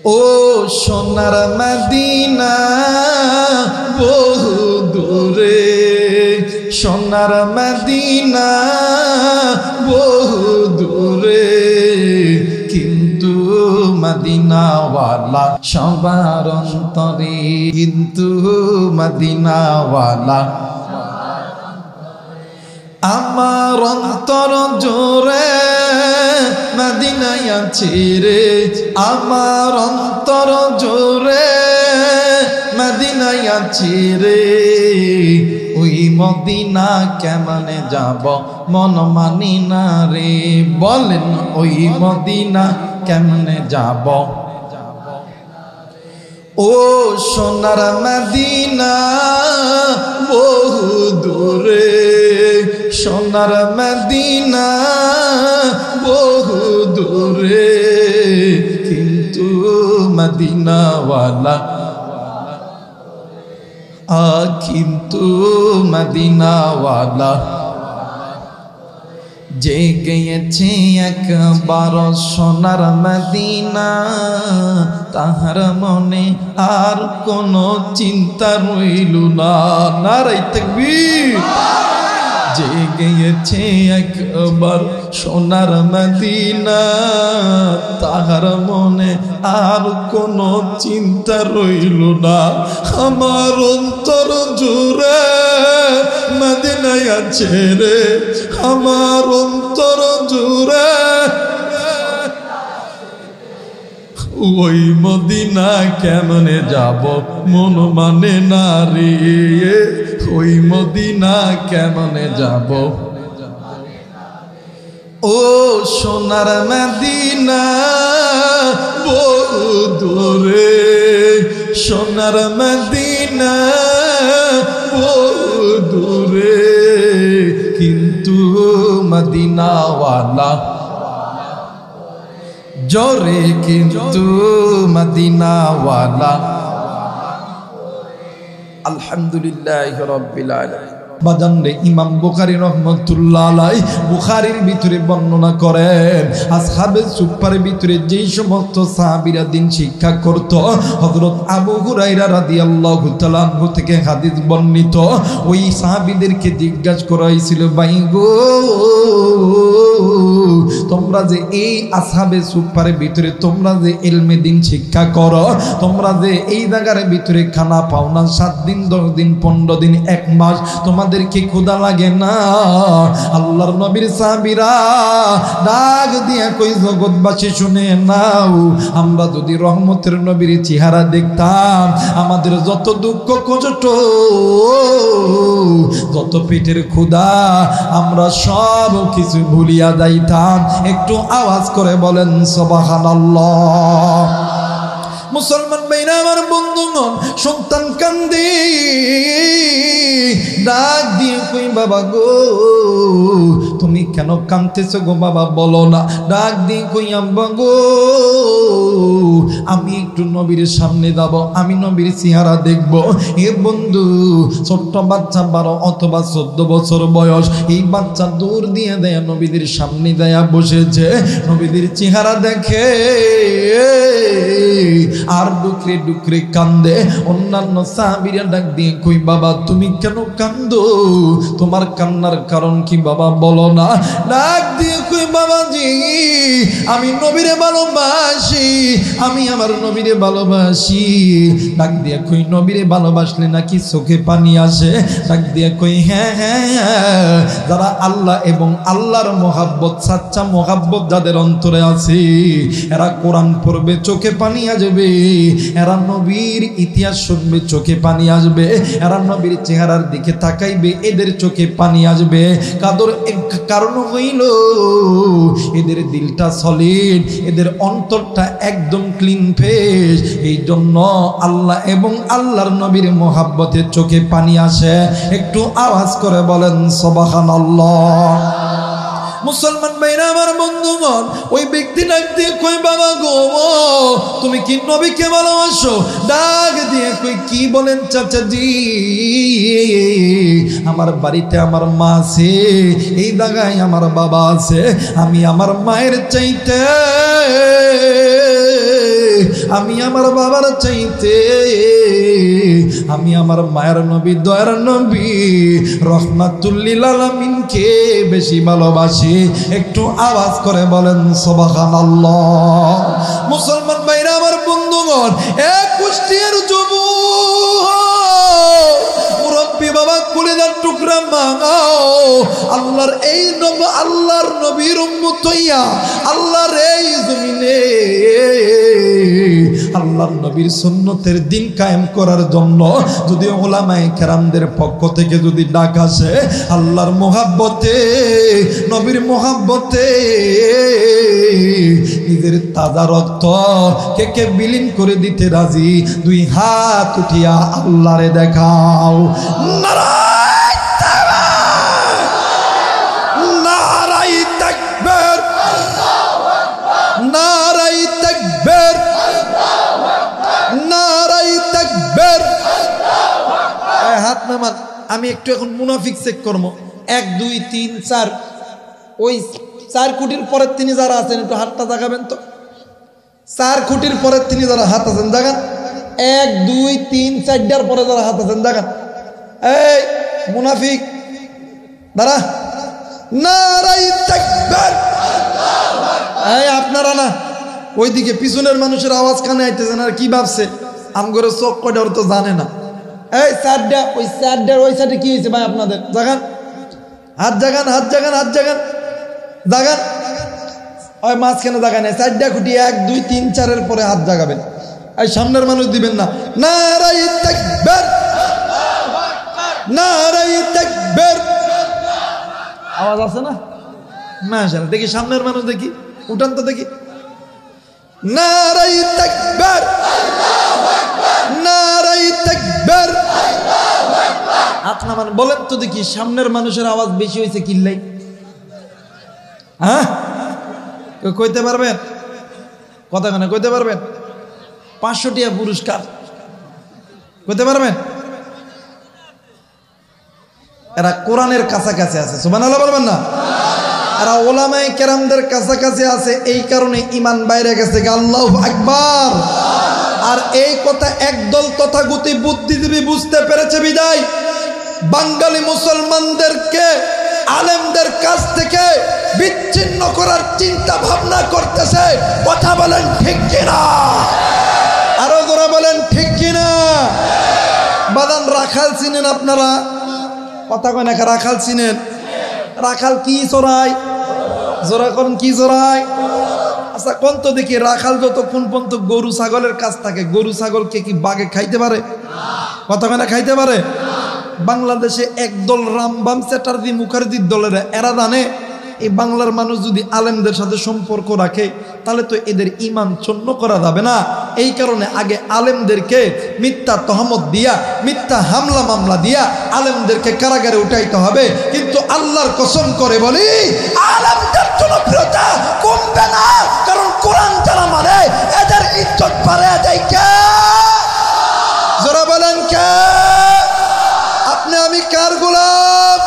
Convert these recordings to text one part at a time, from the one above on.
ও সোনার মদিনা বহু দূরে, সোনার মদিনা বহু দূরে, কিন্তু মদিনাওয়ালা সবার অন্তরে, কিন্তু মদিনাওয়ালা আমার অন্তর জোরে মদিনায় আছে রে, আমার অন্তর জোরে মদিনায় আছে রে। ওই মদিনা কেমনে যাব মন মানি না রে, বলেন ওই মদিনা কেমনে যাব। ও সোনার মদিনা বহু দূরে, সোনার মদিনা বহু দূরে, কিন্তু মদিনাওয়ালা কিন্তু মদিনাওয়ালা যে গিয়েছে একবার সোনার মদিনা, তাহার মনে আর কোনো চিন্তা রইল না। নারে তাকবীর। যে গিয়েছে একবার সোনার মদিনা, তাহার মনে আর কোনো চিন্তা রইল না। আমার অন্তর জুড়ে মদিনায় আছে রে, আমার অন্তর জুড়ে ওই মদিনা কেমনে যাব মন মানে না রে, ওই মদিনা কেমনে যাব। ও সোনার মদিনা বহু দূরে, সোনার মদিনা বহু দূরে, কিন্তু মদিনাওয়ালা জোরে, কিন্তু মদিনাওয়ালা। আলহামদুলিল্লাহ রাব্বিল আলামিন। বাজান রে, ইমাম বুখারী রহমাতুল্লাহ আলাইহি বুখারীর ভিতরে বর্ণনা করেন, আসহাবে সুফফার ভিতরে যেই সমস্ত সাহাবীরা দিন শিক্ষা করত, হযরত আবু হুরায়রা রাদিয়াল্লাহু তাআলা আনহু থেকে হাদিস বর্ণিত, ওই সাহাবীদেরকে জিজ্ঞাসা করা হয়েছিল, ভাই গো তোমরা যে এই আসহাবে সুফফার ভিতরে তোমরা যে ইলমে দিন শিক্ষা করো, তোমরা যে এই জায়গার ভিতরে খানা পাও না 7 দিন 10 দিন 15 দিন 1 মাস, তোমাদেরকে ক্ষুধা লাগে না? আল্লাহর নবীর সাহাবীরা ডাক দিয়া কই, জগৎবাসী শুনে নাও, আমরা যদি রহমতের নবীর চেহারা দেখতাম, আমাদের যত দুঃখ কষ্ট, যত পেটের ক্ষুধা, আমরা সব কিছু ভুলিয়া যাইতাম। একটু আওয়াজ করে বলেন সুবহানাল্লাহ। মুসলমান ভাইরা আমার, বন্ধুগণ, সন্তান কান্দে, ডাক দিয়ে কই, বাবা গো তুমি কেন কাঁদতেছো গো বাবা, বলো না। ডাক দিয়ে কই, আব্বা গো আমি একটু নবীর সামনে যাব, আমি নবীর চেহারা দেখব। এ বন্ধু, ছোট্ট বাচ্চা 12 অথবা 14 বছর বয়স, এই বাচ্চা দূর দিয়ে দেয় নবীদের সামনে দেয়া বসেছে, নবীদের চেহারা দেখে আর ডুকরে ডুকরে কান্দে। অন্যান্য সাহাবীরা ডাক দিয়ে কই, বাবা তুমি কেন কান্দো, তোমার কান্নার কারণ কি বাবা, বলো না। ডাক দিয়ে কই, বাবাজি আমি নবীরে ভালোবাসি, আমি আমার নবীরে ভালোবাসি। ডাক দিয়ে কই, নবীরে ভালোবাসলে নাকি চোখে পানি আসে? ডাক দিয়ে কই, হ্যাঁ হ্যাঁ, যারা আল্লাহ এবং আল্লাহর মহাব্বত, সাচ্চা মহাব্বত যাদের অন্তরে আছে, এরা কোরআন পড়বে চোখে পানি আসবে, এরা নবীর ইতিহাস শুনবে চোখে পানি আসবে, এরা নবীর চেহারার দিকে তাকাইবে এদের চোখে পানি আসবে। কারণ হইল এদের দিলটা সলিড, এদের অন্তরটা একদম ক্লিন ফ্রেশ। এই জন্য আল্লাহ এবং আল্লাহর নবীর মোহাব্বতে চোখে পানি আসে। একটু আওয়াজ করে বলেন সুবহানাল্লাহ। মুসলমান ভাইরা আমার, বন্ধুগণ, ওই ব্যক্তি ডাক দিয়ে কই, বাবা গো তুমি কি নবীকে ভালোবাসো? ডাক দিয়ে কই, কি বলেন চাচাজি, আমার বাড়িতে আমার মা আছে, এই জায়গায় আমার বাবা আছে, আমি আমার মায়ের চাইতে আমি আমার বাবার চাইতে আমি আমার মায়ের নবী দয়ার নবী রহমাতুল লিল আলামিনকে বেশি ভালোবাসি। একটু আওয়াজ করে বলেন সুবহানাল্লাহ। মুসলমান ভাইরা আমার বন্ধুগণ, এক কুষ্টিয়ার যুবক মুরব্বী বাবা কলিজার টুকরা মাগাও আল্লাহর নবীর উম্মত হইয়া আল্লাহর এই জমিনে আল্লাহর নবীর সুন্নতের দিন কায়েম করার জন্য যদি উলামায়ে কেরামদের পক্ষ থেকে যদি ডাক আসে, আল্লাহর মোহাব্বতে নবীর মোহাব্বতে নিজের তাজা রক্ত কে কে বিলীন করে দিতে রাজি? দুই হাত উঠিয়া আল্লাহরে দেখাও। নারায়ে তাকবীর, নারায়ে তাকবীর, নারায়ে তাকবীর, নারায়ে তাকবীর। হাত নামান। আমি একটু এখন মুনাফিক চেক করবো। 1 2 3 4 ওই 4 কোটির পরের তিনি যারা আছেন একটু হাতটা দেখাবেন তো। 4 কোটির পরের তিনি যারা হাত আছেন দেখান। 1 2 3 4টার পরে যারা হাত আছেন দেখান। এই মুনাফিক দাঁড়া। নারায়ে তাকবীর। এই আপনারা না ওইদিকে পিছনের মানুষের আওয়াজ কানে আইতেছেন, আর কি ভাবছে আমগরে চোখ কয়টা তো জানে না। এই 4টা ওই 4টার ওই সাইডে কি হয়েছে ভাই আপনাদের? জাগান হাত, জাগান হাত, জাগান হাত, জাগান জাগান। ওই মাঝখানে জাগান 4টা খুঁটি 1 2 3 4-এর পরে হাত জাগাবেন। এই সামনের মানুষ দিবেন না। নারায়ে তাকবীর, নারায়ে তাকবীর। আওয়াজ আছে না? মাশাআল্লাহ। দেখি সামনের মানুষ, দেখি উঠান তো দেখি। নারায়ে তাকবীর, নারায়ে তাকবীর। হাত নামান। বলেন তো দেখি সামনের মানুষের আওয়াজ বেশি হয়েছে কিল্লাই? হ্যাঁ কইতে পারবেন? কথা কেন কইতে পারবেন? 500 টাকা পুরস্কার কইতে পারবেন? এরা কোরআনের কাছাকাছি আছে, সুবহানাল্লাহ বলবেন না? এরা উলামায়ে কেরামদের কাছাকাছি আছে, এই কারণে ঈমান বাইরে গেছে। আল্লাহু আকবার। আর এই কথা একদল তথাগতি বুদ্ধিজীবী বুঝতে পেরেছে বিদায় বাঙালি মুসলমানদেরকে আলেমদের কাছ থেকে বিচ্ছিন্ন করার চিন্তা ভাবনা করতেছে। কথা বলেন ঠিক কিনা? আরো জোরে বলেন ঠিক কিনা? বাদান রাখাল চিনেন আপনারা? কথা কয় না, রাখাল চিনেন? রাখাল কি চড়ায়? জোরা করেন কি চড়ায়? আচ্ছা কোন তো দেখি রাখাল যতক্ষণ পর্যন্ত গরু ছাগলের কাছ থাকে, গরু ছাগলকে কি বাঘে খাইতে পারে? কথা কয় না খাইতে পারে? বাংলাদেশে একদল রামবাম চ্যাটার্জি মুখার্জির দলেরা এরা জানে এই বাংলার মানুষ যদি আলেমদের সাথে সম্পর্ক রাখে তাহলে তো এদের ঈমান চূর্ণ করা যাবে না। এই কারণে আগে আলেমদেরকে মিথ্যা তহমত দিয়া, মিথ্যা হামলা মামলা দিয়া আলেমদেরকে কারাগারে উঠাইতে হবে। কিন্তু আল্লাহর কসম করে বলি আলেমদের জনপ্রিয়তা কমবে না, কারণ কোরআন যারা মানে এদের ইজ্জত বাড়ে যায়। কে? যারা বলেন কে? আপনি আমি কার গোলাম?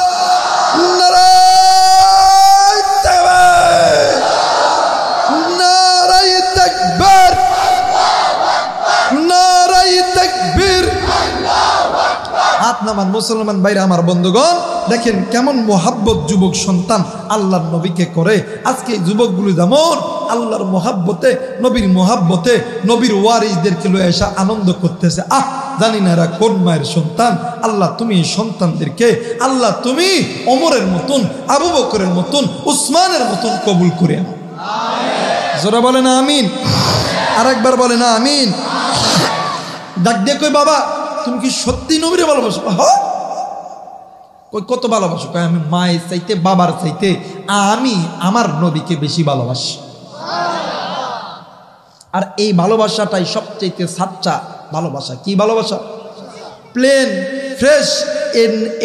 নারায়ে তাকবীর, নারায়ে তাকবীর, নারায়ে তাকবীর। হাত নামান। মুসলমান ভাইরা আমার বন্ধুগণ, দেখেন কেমন মোহাব্বত যুবক সন্তান আল্লাহর নবীকে করে। আজকে যুবকগুলো যেমন আল্লাহর মোহাব্বতে, নবীর মোহাব্বতে নবীর ওয়ারিসদেরকে লয়ে এসে আনন্দ করতেছে। জানি না এরা কোন মায়ের সন্তান। আল্লাহ তুমি এই সন্তানদেরকে, আল্লাহ তুমি ওমরের মতন, আবু বকরের মতন, উসমানের মতন কবুল করে নাও। জোরা বলে না আমিন? আর একবার বলে না আমিন? ডাক দিয়ে কই বাবা তুমি কি সত্যি নবীরে ভালোবাসো? হ্যাঁ। কই কত ভালোবাসো? কই আমি মায়ের চাইতে বাবার চাইতে আমি আমার নবীকে বেশি ভালোবাসি। আর এই ভালোবাসাটাই সবচেয়ে সাচ্চা ভালোবাসা। কি ভালোবাসা? Plain fresh.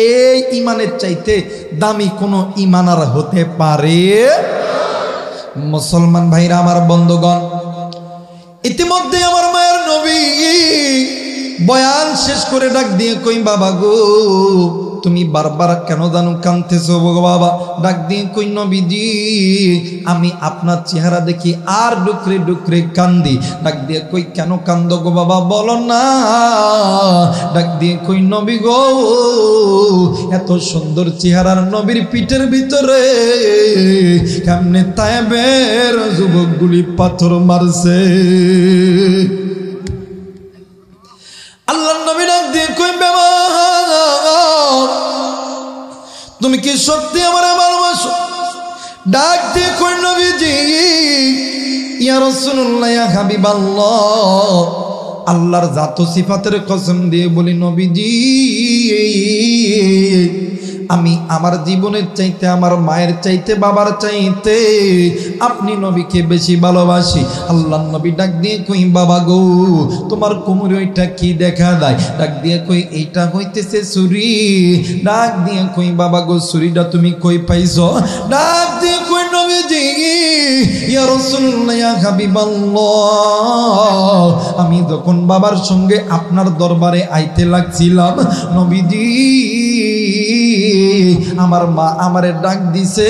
এই ইমানের চাইতে দামি কোনো ইমান আর হতে পারে? মুসলমান ভাইরা আমার বন্ধুগণ, ইতিমধ্যে আমার মায়ের নবী বয়ান শেষ করে ডাক দিয়ে কই বাবা গো তুমি বারবার কেন জানো কাঁদতেছো গো বাবা? ডাক দিয়ে কই নবীজি আমি আপনার চেহারা দেখি আর ডুকরে ডুকরে কান্দি। ডাক দিয়ে কই কেন কান্দো গো বাবা বলো না। ডাক দিয়ে কই নবী গো এত সুন্দর চেহারার নবীর পিঠের ভিতরে কেমনে তায়েবের যুবকগুলি পাথর মারছে। আল্লাহর নবী ডাক দিয়ে কই বাবা তুমি কি সত্যি আমারে ভালোবাসো? ডাক দিয়ে কই নবীজি ইয়া রাসূলুল্লাহ ইয়া হাবিবাল্লাহ আল্লাহর জাত ও সিফাতের কসম দিয়ে বলি নবীজি আমি আমার জীবনের চাইতে আমার মায়ের চাইতে বাবার চাইতে আপনি নবীকে বেশি ভালোবাসি। আল্লাহর নবী ডাক দিয়ে কই বাবা গো তোমার কোমরে ওইটা কি দেখা দেয়? ডাক দিয়ে কই এইটা হইতেছে ছুরি। ডাক দিয়ে কই বাবা গো ছুরিটা তুমি কই পাইছো? ডাক দিয়ে কই নবীজি ইয়া রাসূলুল্লাহ ইয়া হাবিবাল্লাহ আমি যখন বাবার সঙ্গে আপনার দরবারে আইতে লাগছিলাম নবীজি আমার মা আমারে ডাক দিছে,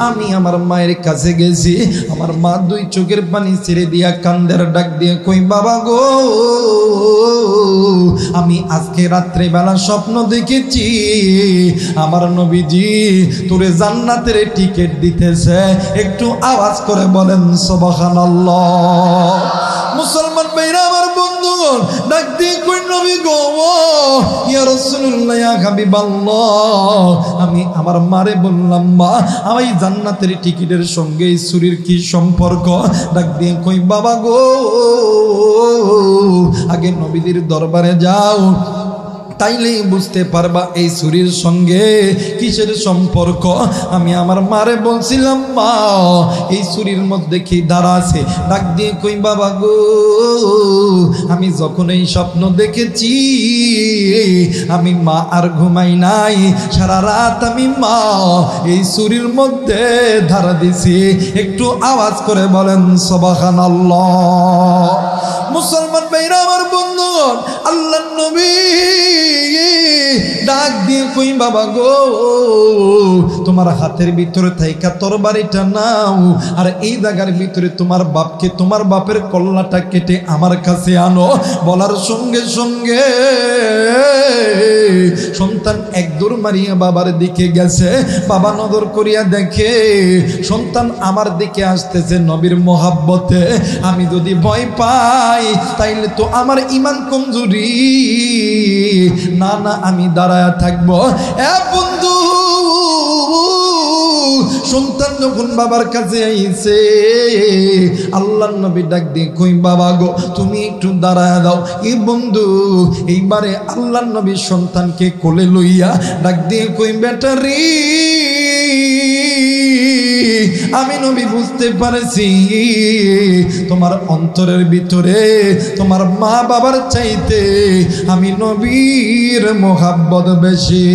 আমি আমার মায়ের কাছে গেছি, আমার মা দুই চোখের পানি ছেড়ে দিয়া কান্দের ডাক দিয়ে কই বাবা গো আমি আজকে রাত্রে বেলা স্বপ্ন দেখেছি আমার নবীজি তোরে জান্নাতের টিকিট দিতেছে। একটু আওয়াজ করে বলেন সুবহানাল্লাহ। মুসলমান ভাইরা আমার বন্ধুগণ ডাক দিয়ে কই নবী গো ইয়া রাসূলুল্লাহ ইয়া হাবিবাল্লাহ আমি আমার মারে বললাম মা আমি জান্নাতের টিকিটের সঙ্গে এই ছুরির কি সম্পর্ক? ডাক দিয়ে কই বাবা গো আগে নবীদের দরবারে যাও তাইলেই বুঝতে পারবা এই ছুরির সঙ্গে কিসের সম্পর্ক। আমি আমার মারে বলছিলাম মা এই ছুরির মধ্যে কি ধারা আছে? ডাক দিয়ে কই বাবা গো আমি যখন এই স্বপ্ন দেখেছি আমি মা আর ঘুমাই নাই, সারা রাত আমি মা এই ছুরির মধ্যে ধারা দিছি। একটু আওয়াজ করে বলেন সুবহানাল্লাহ। মুসলমান ভাইরা আমার বন্ধুগণ আল্লাহর নবী ডাক দিয়ে কই বাবা গো তোমার হাতের ভিতরে থাইকা তরবারিটা নাও আর এই জায়গার ভিতরে তোমার বাপকে তোমার বাপের কল্লাটা কেটে আমার কাছে আনো। বলার সঙ্গে সঙ্গে সন্তান এক দৌড় মারিয়া বাবার দিকে গেছে। বাবা নজর করিয়া দেখে সন্তান আমার দিকে আসতেছে নবীর মোহাব্বতে। আমি যদি ভয় পাই তাইলে তো আমার ঈমান কমজোরি, না না আমি দাঁড়ায়া থাকবো। এ বন্ধু সন্তান যখন বাবার কাছে আইছে আল্লাহর নবী ডাক দিয়ে কই বাবা গো তুমি একটু দাঁড়ায়া দাও। এই বন্ধু এইবারে আল্লাহর নবী সন্তানকে কোলে লইয়া ডাক দিয়ে কই বেটারি আমি নবী বুঝতে পারছি তোমার অন্তরের ভিতরে তোমার মা বাবার চাইতে আমি নবীর মোহাব্বত বেশি।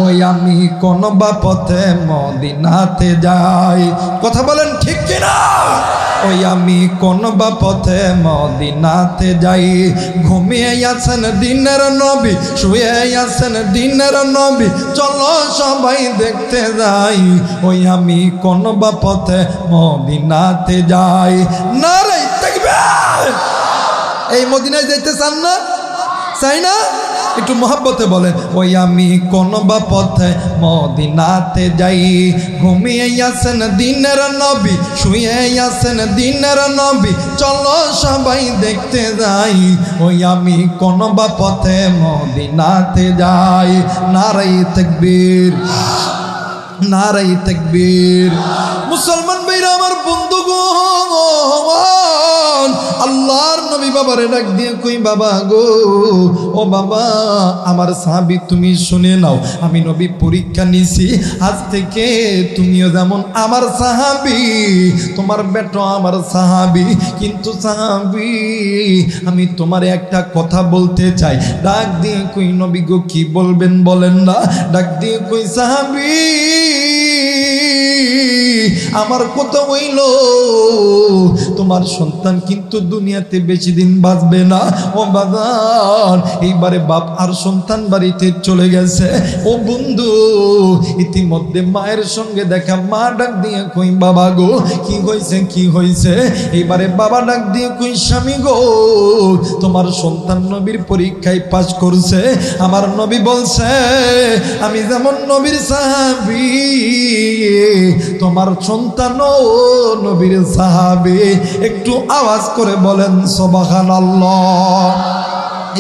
ওই আমি কোন বা পথে মদিনাতে যাই, কথা বলেন ঠিক কিনা? ওই আমি কোন বা পথে মদিনাতে যাই, ঘুমিয়ে আছেন দিনের নবী, শুয়ে আছেন দিনের নবী, চলো সবাই দেখতে যাই। ওই আমি কোন বা পথে মদিনাতে যাই। নারে তাকবীর! এই মদিনায় যেতে চান না? চাই না? একটু মহব্বতে বলেন ওই আমি কোন বা পথে মদিনাতে যাই, ঘুমিয়ে আছেন দিনের নবী, শুয়ে আছেন দিনের নবী, চলো সবাই দেখতে যাই। ওই আমি কোন বা পথে মদিনাতে যাই। নারায়ে তাকবীর, নারায়ে তাকবীর। মুসলমান ভাইরা আমার বন্ধুগণ আল্লাহর নবী বাবারে ডাক দিয়ে কই বাবা গো ও বাবা আমার সাহাবী তুমি শুনে নাও, আমি নবী পরীক্ষা নিছি, আজ থেকে তুমিও যেমন আমার সাহাবী, তোমার বেটা আমার সাহাবী। কিন্তু সাহাবী আমি তোমার একটা কথা বলতে চাই। ডাক দিয়ে কই নবী গো কি বলবেন বলেন না? ডাক দিয়ে কই সাহাবী আমার কথা হইল তোমার সন্তান কিন্তু দুনিয়াতে বেশি দিন বাঁচবে না ও বাজান। এইবারে বাপ আর সন্তান বাড়িতে চলে গেছে। ও বন্ধু, ইতিমধ্যে মায়ের সঙ্গে দেখা, মা ডাক দিয়ে কই বাবা গো কি হয়েছে কি হয়েছে? এইবারে বাবা ডাক দিয়ে কই স্বামী গো তোমার সন্তান নবীর পরীক্ষায় পাস করছে। আমার নবী বলছে আমি যেমন নবীর সাহাবী তোমার সন্তানও নবীর সাহাবী। একটু আওয়াজ করে বলেন সুবহানাল্লাহ।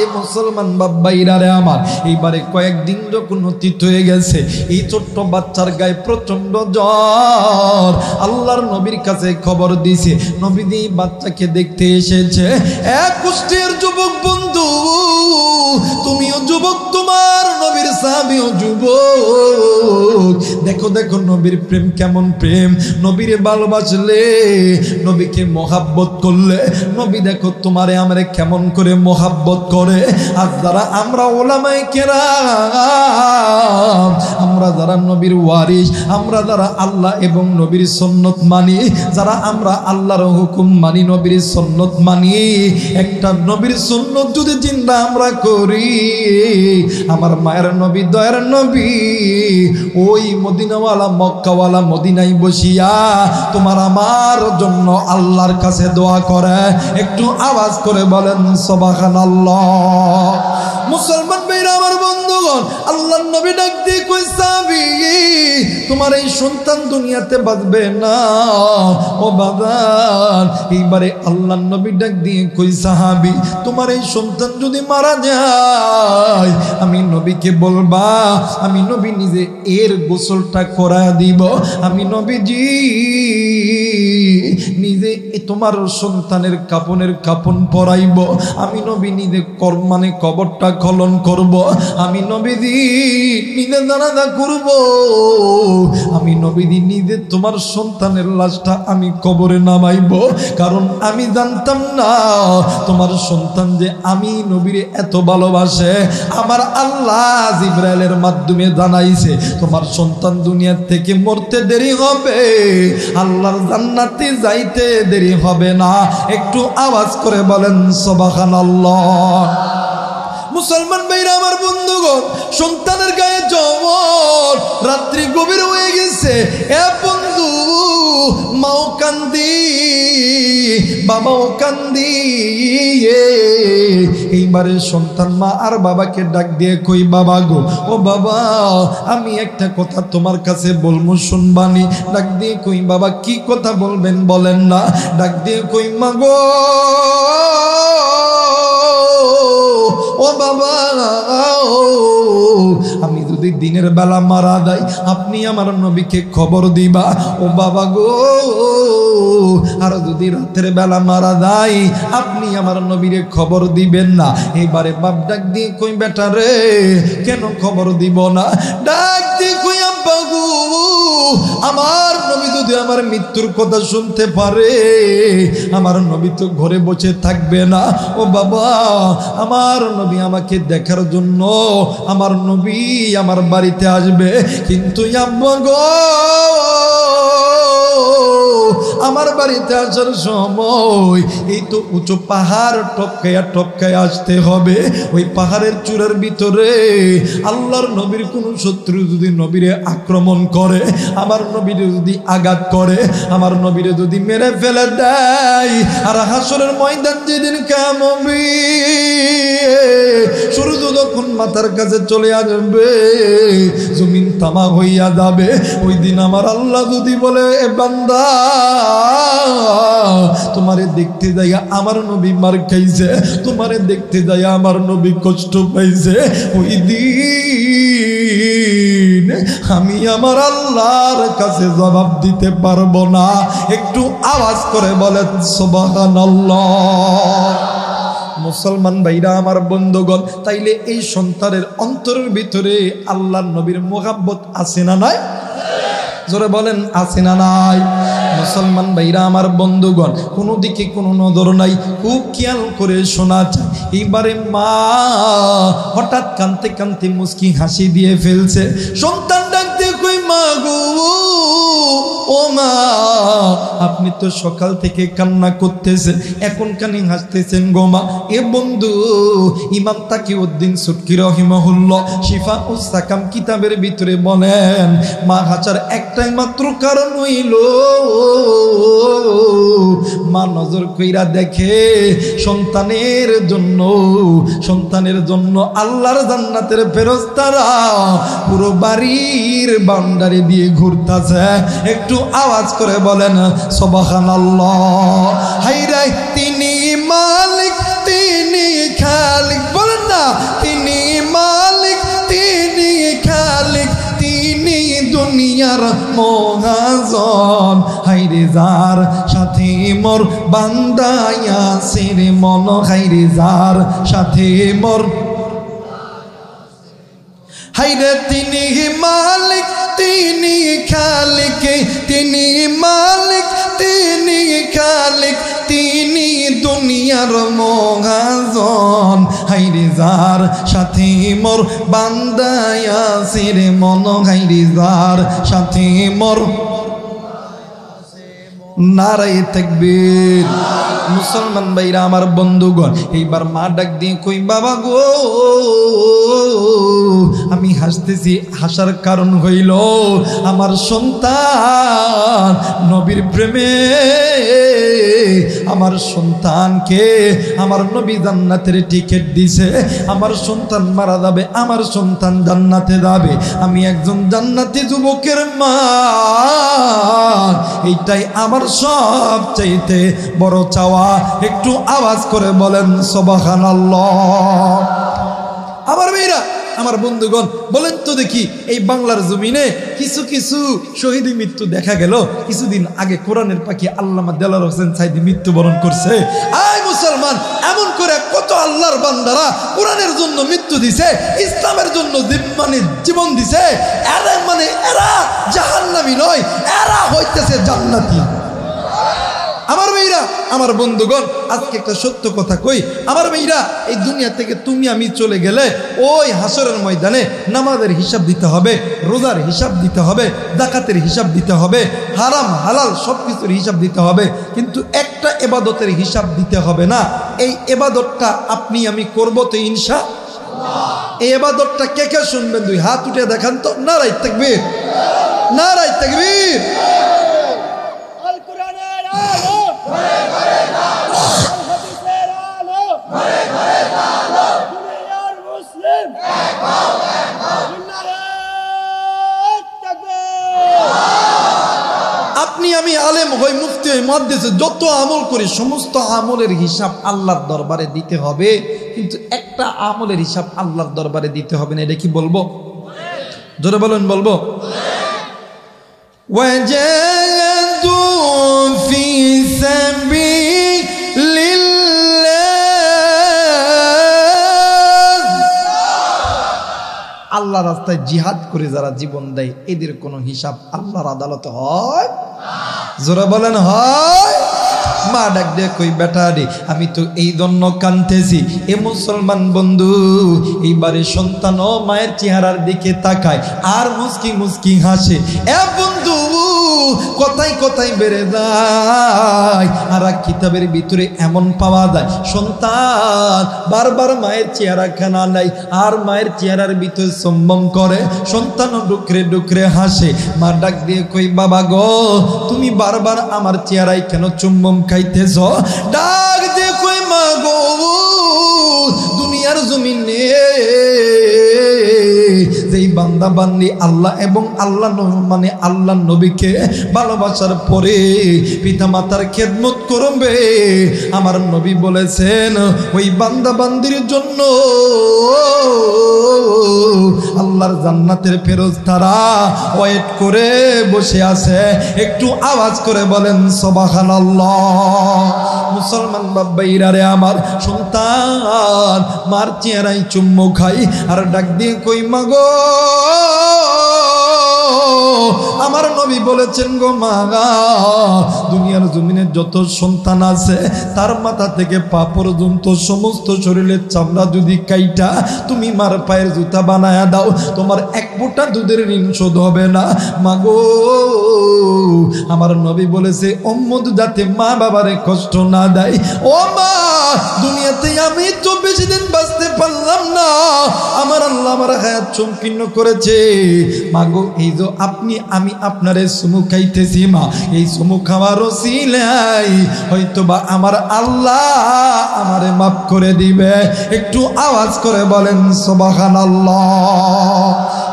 এ মুসলমান বাবাইরা রে আমার, এইবারে কয়েকদিন যখন অতীত হয়ে গেছে, এই ছোট্ট বাচ্চার গায়ে প্রচন্ড জ্বর। আল্লাহর নবীর কাছে খবর দিছে, নবী বাচ্চাকে দেখতে এসেছে। এক কুষ্টিয়ার যুবক বন্ধু, তুমিও যুবক, তোমার নবীর সাহাবীও যুবক। দেখো দেখো নবীর প্রেম কেমন প্রেম, নবীরে ভালোবাসলে, নবীকে মোহাব্বত করলে, নবী দেখো তোমারে আমারে কেমন করে মোহাব্বত করে। আর যারা আমরা ওলামায়ে কেরাম, আমরা যারা নবীর ওয়ারিস, আমরা যারা আল্লাহ এবং নবীর সুন্নত মানি, যারা আমরা আল্লাহর হুকুম মানি, নবীর সুন্নত মানি, একটা নবীর সুন্নত যদি জিন্দা আমরা করি, আমার মায়ের নবী, দয়ার নবী ওই মদিনাওয়ালা মক্কাওয়ালা মদিনায় বসিয়া তোমার আমার জন্য আল্লাহর কাছে দোয়া করে। একটু আওয়াজ করে বলেন সুবহানাল্লাহ। মুসলমান ভাইরা আমার বন্ধুগণ, আল্লাহর নবী ডাক দিয়ে কই সাহাবী তোমার এই সন্তান দুনিয়াতে বাঁচবে না ও বাজান। এইবারে আল্লাহর নবী ডাক দিয়ে কই সাহাবী তোমার এই সন্তান যদি মারা যায়, আমি নবীকে বলবা, আমি নবী নিজে এর গোসলটা করা দিব, আমি নবীজি নিজে তোমার সন্তানের কাপনের কাপন পরাইব, আমি নবী নিজে মানে কবরটা খনন করব, আমি নবীজি নিজে জানাজা করব, আমি নবীজি নিজে তোমার সন্তানের লাশটা আমি কবরে নামাইব। কারণ আমি জানতাম না তোমার সন্তান যে আমি নবীরে এত ভালোবাসে। আমার আল্লাহ জিবরাইলের মাধ্যমে জানাইছে তোমার সন্তান দুনিয়া থেকে মরতে দেরি হবে, আল্লাহর জান্নাতে যাইতে দেরি হবে না। একটু আওয়াজ করে বলেন সুবহানাল্লাহ। মুসলমান ভাইরা আমার বন্ধুগণ, সন্তানের গায়ে জ্বর, রাত্রি গভীর হয়ে গেছে। এ বন্ধু, মাও কান্দি, বাবাও কান্দি। এইবারে সন্তান মা আর বাবাকে ডাক দিয়ে কই বাবা গো, ও বাবা আমি একটা কথা তোমার কাছে বলবো, শুনবানি? ডাক দিয়ে কই বাবা কি কথা বলবেন বলেন না? ডাক দিয়ে কই মা গো, ও বাবা আমি যদি দিনের বেলা মারা যাই, আপনি আমার নবীকে খবর দিবা। ও বাবা গো, আর যদি রাতের বেলা মারা যায়, আপনি আমার নবীরে খবর দিবেন না। এবারে বাপ ডাক দিয়ে কই বেটা রে কেন খবর দিব না? ডাক দিয়ে কই আব্বা গো, আমার নবী যদি আমার মৃত্যুর কথা শুনতে পারে, আমার নবী তো ঘরে বসে থাকবে না। ও বাবা, আমার নবী আমাকে দেখার জন্য আমার নবী আমার বাড়িতে আসবে, কিন্তু আব্বা গো আমার বাড়িতে আসার সময় এই তো উঁচু পাহাড় টপকাইয়া টপকাইয়া আসতে হবে। ওই পাহাড়ের চূড়ার ভিতরে আল্লাহর নবীর কোন শত্রু যদি নবীরে আক্রমণ করে, আমার নবীরে যদি আঘাত করে, আমার নবীরে যদি মেরে ফেলে দেয়, আর হাসরের ময়দান যেদিন কিয়ামত হবে, সূর্য যখন মাথার কাছে চলে আসবে, জমিন তামা হইয়া যাবে, ওই দিন আমার আল্লাহ যদি বলে এ বান্দা তোমারে দেখতে যাইয়া আমার নবী মার খাইছে, তোমারে দেখতে যাইয়া আমার নবী কষ্ট পাইছে, ওই দিন আমি আমার আল্লাহর কাছে জবাব দিতে পারবো না। একটু আওয়াজ করে বলেন সুবহানাল্লাহ। মুসলমান ভাইরা আমার বন্ধুগণ, তাইলে এই সন্তানের অন্তরের ভিতরে আল্লাহর নবীর মোহাব্বত আছে না নাই? জোরে বলেন আছে না নাই? মুসলমান ভাইরা আমার বন্ধুগণ, কোনো দিকে কোনো নজর নাই, খুব খেয়াল করে শোনা যায়। এইবারে মা হঠাৎ কাঁদতে কাঁদতে মুস্কি হাসি দিয়ে ফেলছে। সন্তান ডাক দিয়ে কই মা গো, ও মা আপনি তো সকাল থেকে কান্না করতেছেন, এখন কানি হাসতেছেন গো মা। এ বন্ধু ইমাম তাকিউদ্দিন সুটকি রহিমাহুল্লাহ শিফা উস সাকাম কিতাবের ভিতরে বলেন, মা হাসার একটাই মাত্র কারণ হইল মা নজর কইরা দেখে সন্তানের জন্য আল্লাহর জান্নাতের ফেরেশতারা পুরো বাড়ির বাউন্ডারি দিয়ে ঘুরতাছে। একটু আওয়াজ করে বলেন সুবহানাল্লাহ। হায়রে তিনি মালিক তিনি খালিক, বলেন না তিনি মালিক তিনি খালিক তিনি দুনিয়ার মহাজন। হায়রে যার সাথে মোর বান্দায়া সির মন, হায়রে যার সাথে মোর, হায়রে তিনি মালিক তিনি খালিক তিনি মালিক তিনি খালিক তিনি দুনিয়ার মহাজন। হায়রে যার সাথে মোর বান্দায়া সির মন, হায়রে যার সাথে মোর, নারায়ে তাকবীর। মুসলমান ভাইরা আমার বন্ধুগণ, এইবার মা ডাক দিয়ে কই বাবা গো আমি হাসতেছি, হাসার কারণ হইল আমার সন্তান নবীর প্রেমে, আমার সন্তানকে আমার নবী জান্নাতের টিকিট দিছে। আমার সন্তান মারা যাবে, আমার সন্তান জান্নাতে যাবে, আমি একজন জান্নাতি যুবকের মা, এইটাই আমার সবচাইতে বড় চাওয়া। একটু আওয়াজ করে বলেন সুবহানাল্লাহ। আমার মেয়েরা আমার বন্ধুগণ বলেন তো দেখি, এই বাংলার জমিনে কিছু কিছু শহীদ মৃত্যু দেখা গেল। কিছুদিন আগে কোরআনের পাখি আল্লামা দেলাওয়ার হোসেন সাইদি মৃত্যুবরণ করছে। আয় মুসলমান, এমন করে কত আল্লাহর বান্দারা কোরআনের জন্য মৃত্যু দিছে, ইসলামের জন্য জীবন দিছে। এরা জাহান্নামী নয়, এরা হইতেছে জান্নাতি। আমার মেয়েরা আমার বন্ধুগণ, আজকে একটা সত্য কথা কই। আমার মেয়েরা, এই দুনিয়া থেকে তুমি আমি চলে গেলে ওই হাসরের ময়দানে নামাজের হিসাব দিতে হবে, রোজার হিসাব দিতে হবে, যাকাতের হিসাব দিতে হবে, হারাম হালাল সব কিছুর হিসাব দিতে হবে, কিন্তু একটা ইবাদতের হিসাব দিতে হবে না। এই ইবাদতটা আপনি আমি করব তো ইনশাআল্লাহ। এই ইবাদতটা কে কে শুনবেন? দুই হাত উঠে দেখান তো। নারায়ে তাকবীর, নারায়ে তাকবীর। আপনি আমি আলেম হই, মুফতি হই, মুহাদ্দিস, যত আমল করি সমস্ত আমলের হিসাব আল্লাহর দরবারে দিতে হবে, কিন্তু একটা আমলের হিসাব আল্লাহর দরবারে দিতে হবে না। এটা কি বলবো? জোরে বলেন, বলবো? ওয়াজাদু ফি সাবিলিল্লাহ, আল্লাহ রাস্তায় জিহাদ করে যারা জীবন দেয় এদের কোনো হিসাব আল্লাহর আদালতে হয়? জোরে বলেন, হয়? মা ডাক দিয়ে কই বেটা রে, আমি তো এই জন্য কাঁদতেছি। এ মুসলমান বন্ধু, এইবারে সন্তান ও মায়ের চেহারার দিকে তাকায় আর মুস্কি মুস্কি হাসে। এ বন্ধু, কথায় কথায় বেড়ে যায়। আর কিতাবের ভিতরে এমন পাওয়া যায়, সন্তান বারবার মায়ের চেহারা খানা নাই আর মায়ের চেহারার ভিতরে সম্ভ্রম করে, সন্তান ডুকরে ডুকরে হাসে। মা ডাক দিয়ে কই বাবা গো, তুমি বারবার আমার চেহারায় কেন চুম্বন খাইতেছ? ডাক দিয়ে কই মা গো, দুনিয়ার জমিনে যেই বান্দা বান্দি আল্লাহ এবং আল্লাহ মানে আল্লাহ নবীকে ভালোবাসার পরে পিতা মাতার খেদমত করবে, আমার নবী বলেছেন ওই বান্দা বান্দির জন্য আল্লাহর জান্নাতের ফেরেশতারা ওয়েট করে বসে আছে। একটু আওয়াজ করে বলেন সুবহানাল্লাহ। মুসলমান বাবাইরা রে, আমার সন্তান মার চেহারায় চুম্বু খাই আর ডাক দিয়ে কই মাগো, আমার নবী বলেছেন গো মা, দুনিয়ার জমিনে যত সন্তান আছে তার মাথা থেকে পা পর্যন্ত সমস্ত শরীরের চামড়া যদি কাইটা তুমি মার পায়ের জুতা বানায়া দাও, তোমার এক ফোঁটা দুধের ঋণ শোধ হবে না। মাগো, আমার নবী বলেছে উম্মত যাতে মা বাবারে কষ্ট না দেয়। ও মা, দুনিয়াতে আমি তো বেশি দিন বাঁচতে পারলাম না, আমার আল্লাহ আমার হায়াত সংকীর্ণ করেছে। মাগো, এই যে আমি আপনারে সুমু খাইতেছি মা, এই সুমু খাওয়ার ওসিলাই হয়তোবা আমার আল্লাহ আমারে মাফ করে দিবে। একটু আওয়াজ করে বলেন সুবহানাল্লাহ।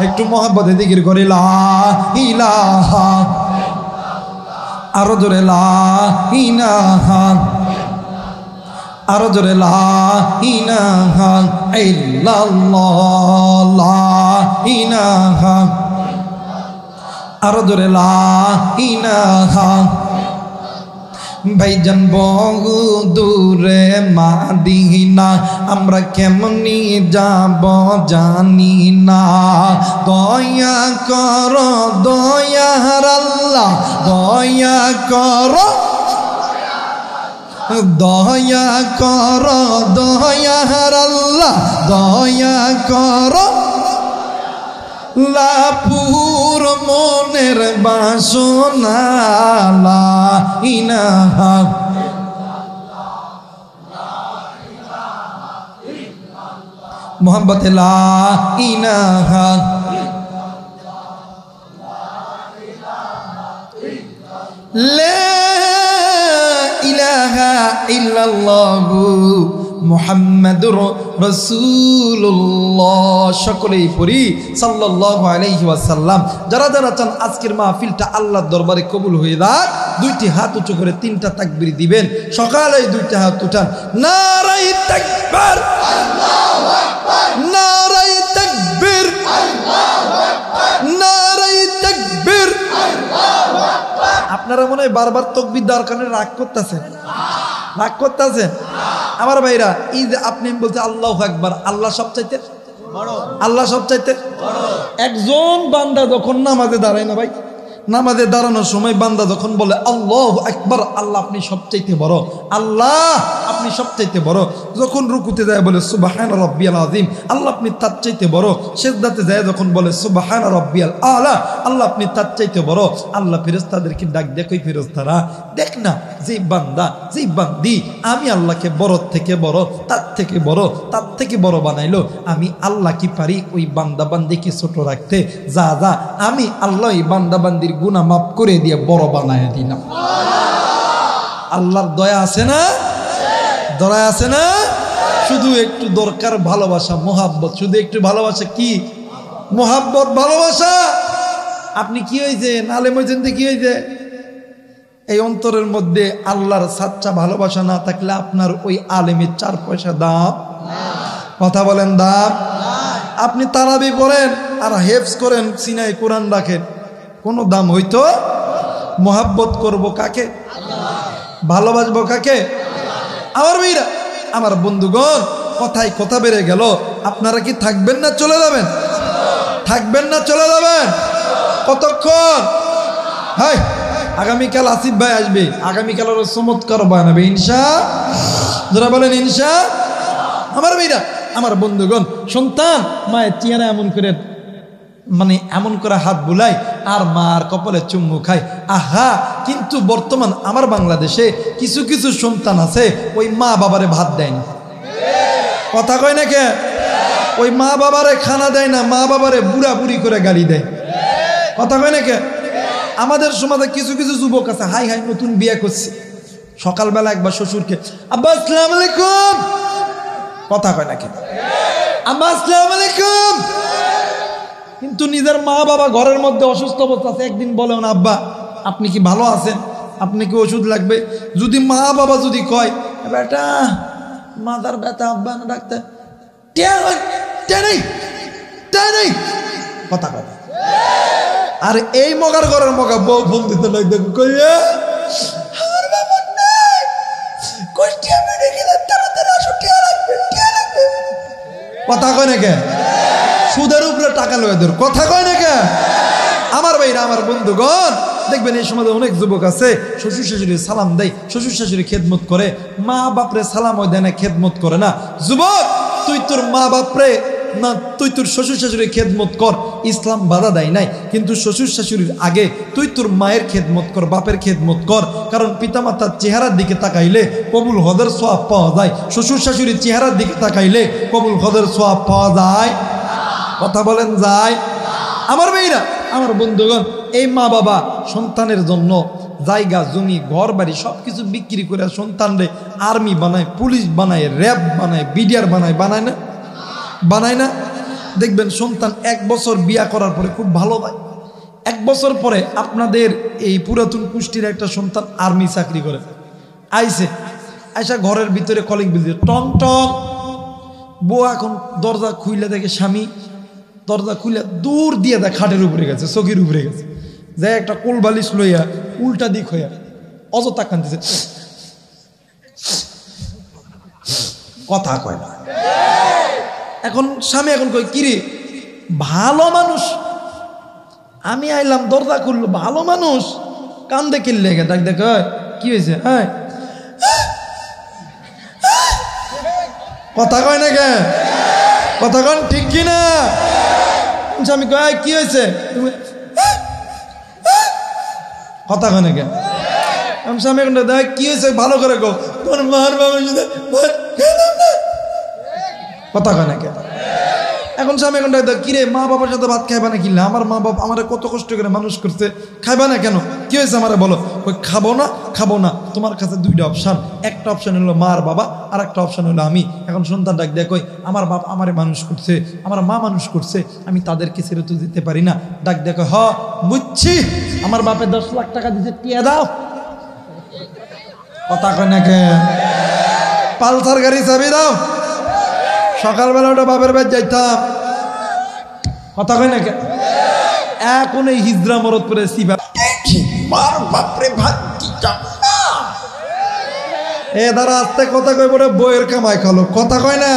একটু মহব্বতে জিকির করে লা ইলাহা, আরো জোরে লা ইলাহা, আরো জোরে লা ইলাহা ইল্লাল্লাহ, লা ইলাহা, আরো জোরে লা ইলাহা। ভাইজান বহু দূরে মাদিনা, আমরা কেমনি যাব জানি না। দয়া করো দয়ার আল্লাহ, দয়া করো, দয়া করো দয়ার আল্লাহ, দয়া করো। লাপুর মনের বাসনা লা ইলাহা, মোহাম্মদ লা ইলাহা, লা ইলাহা ইল্লাল্লাহু মুহাম্মাদুর রাসূলুল্লাহ। সকলেই পড়ি সাল্লাল্লাহু আলাইহি ওয়াসাল্লাম। যারা যারা চান আজকের মাহফিলটা আল্লাহর দরবারে কবুল হয়ে যাক, দুইটি হাত উঁচু করে তিনটা তাকবীর দিবেন। সকালে দুইটা হাত উঠান, নারায়ে তাকবীর, আল্লাহু আকবার, নারায়ে তাকবীর, আল্লাহু আকবার, নারায়ে তাকবীর, আল্লাহু আকবার। আপনারা মনে হয় বারবার তাকবীর দেওয়ার কারণে রাগ করতেছেন, রাগ করতেছেন। আমার ভাইরা, এই যে আপনি বলতে আল্লাহু আকবার, আল্লাহ সবচাইতে বড়, আল্লাহ সবচাইতে বড়। একজন বান্দা যখন নামাজে দাঁড়ায় না ভাই, নামাজে দাঁড়ানোর সময় বান্দা যখন বলে আল্লাহু আকবার, আল্লাহ আপনি সবচাইতে বড়, আল্লাহ আপনি সবচাইতে বড়। যখন রুকুতে যায় বলে সুবহান রাব্বিয়াল আযীম, আল্লাহ আপনি তার চাইতে বড়। সিজদাতে যায় যখন বলে সুবহান রাব্বিয়াল আলা, আল্লাহ আপনি তার চাইতে বড়। আল্লাহ ফেরেশতাদেরকে ডাক দেয়, কই ফেরেশতারা দেখ না, যে বান্দা যে বান্দি আমি আল্লাহকে বড় থেকে বড়, তার থেকে বড়, তার থেকে বড় বানাইলো, আমি আল্লাহ কি পারি ওই বান্দা বান্দিকে ছোট রাখতে? যা যা, আমি আল্লাহ এই বান্দা বান্দির গুনাহ মাফ করে দিয়ে বড় বানায় দিলাম। আল্লাহর দয়া আছে না? দয়া আছে না? শুধু একটু দরকার ভালোবাসা, মোহাব্বত। শুধু একটু ভালোবাসা, কি মোহাব্বত, ভালোবাসা। আপনি কি হয়েছে আলেম হয়েছেন, কি হয়েছে? এই অন্তরের মধ্যে আল্লাহর সাচ্চা ভালোবাসা না থাকলে আপনার ওই আলেমের 4 পয়সা দাম। কথা বলেন, দাম। আপনি তারাবি পড়েন আর হেফজ করেন, সিনায় কোরআন রাখেন, কোনো দাম হইতো? মোহাব্বত করব কাকে? ভালোবাসবো কাকে? আমার ভাইরা, আমার বন্ধুগণ, কথায় কথা বেড়ে গেল। আপনারা কি থাকবেন না চলে যাবেন? থাকবেন না চলে যাবেন? কতক্ষণ? হাই, আগামীকাল আসিফ ভাই আসবে, আগামীকাল ওরা চমৎকার বানাবে ইনশাআল্লাহ। যারা বলেন ইনশাআল্লাহ। আমার ভাইরা, আমার বন্ধুগণ, সন্তান মায়ের চেহারা এমন করে, মানে এমন করে হাত বুলায় আর মার কপালে চুম্মু খায়, আহা। কিন্তু বর্তমান আমার বাংলাদেশে কিছু কিছু সন্তান আছে ওই মা বাবারে ভাত দেয় না। কথা কয় না কে? ওই মা বাবারে খানা দেয় না, মা বাবারে বুড়া বুড়ি করে গালি দেয়। কথা কয় না কে? আমাদের সমাজে কিছু কিছু যুবক আছে, হাই হাই নতুন বিয়ে করছে, সকালবেলা একবার শ্বশুরকে আব্বা আসসালামু আলাইকুম, কথা কয় না কে? আব্বা আসসালামু আলাইকুম। কিন্তু নিজের মা বাবা ঘরের মধ্যে অসুস্থ অবস্থা আছে, একদিন বলে না আব্বা আপনি কি ভালো আছেন, আপনি কি ওষুধ লাগবে? যদি মা বাবা যদি কয় বেটা মাথার ব্যথা, আব্বা না ডাক্তার, কথা কথা। আর এই মগার ঘরের মগা বউ ফোন দিতে লাগবে, কথা কয় না কে? সুদের উপরে টাকা লয়ে দেয়, কথা কয় না কে? আমার ভাইরা, আমার বন্ধুগণ, দেখবেন এই সমাজে অনেক যুবক আছে শ্বশুর শাশুড়ি সালাম দেয়, শ্বশুর শাশুড়ি খেদমত করে, মা বাপরে সালামও দেয় না, খেদমত করে না। যুবক তুই তোর মা বাপরে না, তুই তোর শ্বশুর শাশুড়ির খেদমত কর, ইসলাম বাধা দেয় নাই, কিন্তু শ্বশুর শাশুড়ির আগে তুই তোর মায়ের খেদমত কর, বাপের খেদমত কর। কারণ পিতামাতার চেহারার দিকে তাকাইলে কবুল হদের সওয়াব পাওয়া যায়, শ্বশুর শাশুড়ির চেহারার দিকে তাকাইলে কবুল হদের সওয়াব পাওয়া যায়? কথা বলেন যায়? আমার মেয়েরা, আমার বন্ধুগণ, এই মা বাবা সন্তানের জন্য জায়গা জমি ঘর বাড়ি সবকিছু বিক্রি করে সন্তানরে আর্মি বানায়, পুলিশ বানায়, র্যাব বানায়, বিডিআর বানায়, বানায় না? বানায় না? দেখবেন সন্তান 1 বছর বিয়া করার পরে খুব ভালো হয়, 1 বছর পরে আপনাদের এই পুরাতন কুষ্টির একটা সন্তান আর্মি চাকরি করে আইসে, আইসা ঘরের ভিতরে কলিং বিল দিয়ে টং টং, বউ এখন দরজা খুইলে দেখে স্বামী, দরজা খুলে দূর দিয়ে দেয় খাটের উপরে গেছে, চকির উপরে গেছে, যে একটা কোল বালিশ লইয়া উল্টা দিক হইয়া অযথা কান্দিছে, কথা কয় না। এখন স্বামী এখন কই কিরে ভালো মানুষ, আমি আইলাম দরজা খুললো, ভালো মানুষ কান্দে কিনলে গে, ডাক দেখ কি হয়েছে, হ্যাঁ কথা কয় না কে, কথা কন ঠিক কিনা? স্বামী কয় কি হয়েছে, কথা কয় না কে? স্বামী এখন দেখ কি হয়েছে ভালো করে গো, তোর মার বাবার সাথে কথা কয় না কে? এখন স্বামী এখন কিরে মা বাবার সাথে ভাত খাইবা না কিনলে, আমার মা বাবা আমার কত কষ্ট করে মানুষ করছে, খাইবা না কেন, কি হয়েছে আমারে বলো? ওই খাবো না, খাবো না। তোমার কাছে 2টা অপশান, একটা অপশান হলো মা আর বাবা, আর একটা অপশান হলো আমি। এখন সন্তান ডাক দেয় কই আমার বাপ আমারে মানুষ করছে, আমার মা মানুষ করছে, আমি তাদেরকে ছেড়ে তো দিতে পারি না। ডাক দেয় হ বুঝছি, আমার বাপে 10 লাখ টাকা দিতে টিয়া দাও, কথা কয় না কে? পালসার গাড়ি চাবি দাও, সকালবেলা ওটা বাপের বাড়ি যাইতাম, কথা কয় না কে? এখন এই হিজরা মরদ করে বাপরে ভাত দিতাম না, এ দ্বারা আস্তে কথা কই বলে বইয়ের কামাই খালো, কথা কয় না?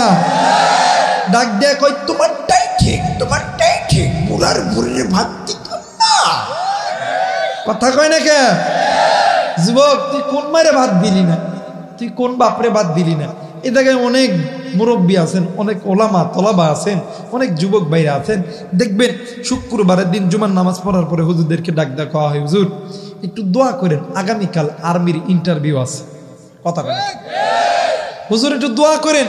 ডাক দিয়ে কই তোমারটাই ঠিক, তোমারটাই ঠিক, বুড়ার বুড়ির ভাত দিতাম না, কথা কয় না কে? যুবক তুই কোন মারে ভাত দিলি না, তুই কোন বাপরে ভাত দিলি না? এ জায়গায় অনেক মুরব্বী আছেন, অনেক ওলামা তলাবা আছেন, অনেক যুবক ভাইরা আছেন, দেখবেন শুক্রবারের দিন জুমার নামাজ পড়ার পরে হুজুরদেরকে ডাক দেওয়া কওয়া হয়, হুজুর একটু দোয়া করেন, আগামীকাল আর্মির ইন্টারভিউ আছে, কথা বলেন, হুজুর একটু দোয়া করেন,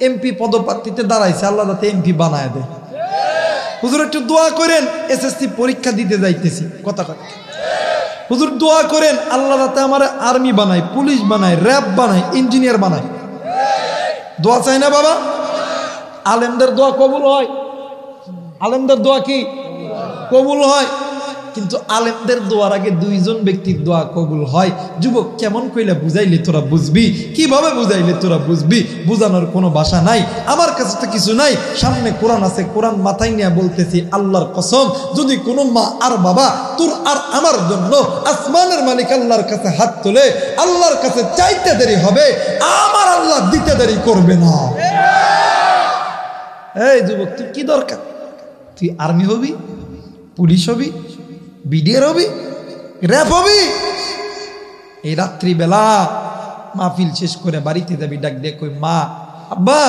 এমপি পদপ্রার্থীতে দাঁড়াইছে, আল্লাহ যাতে এমপি বানায় দেয়, হুজুর একটু দোয়া করেন, এসএসসি পরীক্ষা দিতে যাইতেছি, কথা কয়, হুজুর দোয়া করেন আল্লাহ যাতে আমার আর্মি বানায়, পুলিশ বানায়, র্যাব বানায়, ইঞ্জিনিয়ার বানায়। দোয়া চাই না বাবা? আলেমদের দোয়া কবুল হয়, আলেমদের দোয়া কি কবুল হয়, কিন্তু আলেমদের দোয়ার আগে 2 জন ব্যক্তির দোয়া কবুল হয়। যুবক কেমন কইলে বুঝাইলে তোরা বুঝবি, কিভাবে বুঝাইলে তোরা বুঝবি? বুঝানোর কোনো ভাষা নাই, আমার কাছে তো কিছু নাই, সামনে কোরআন আছে, কোরআন মাথায় নিয়ে বলতেছি আল্লাহর কসম, যদি কোনো মা আর বাবা তোর আর আমার জন্য আসমানের মালিক আল্লাহর কাছে হাত তোলে, আল্লাহর কাছে চাইতে দেরি হবে, আমার আল্লাহ দিতে দেরি করবে না। এই যুবক তুই কি দরকার, তুই আর্মি হবি, পুলিশ হবি, বিডিআর হবি, র্যাব হবি, এই রাত্রিবেলা মাহফিল শেষ করে বাড়িতে যাবি, ডাক দিয়ে কই মা আব্বা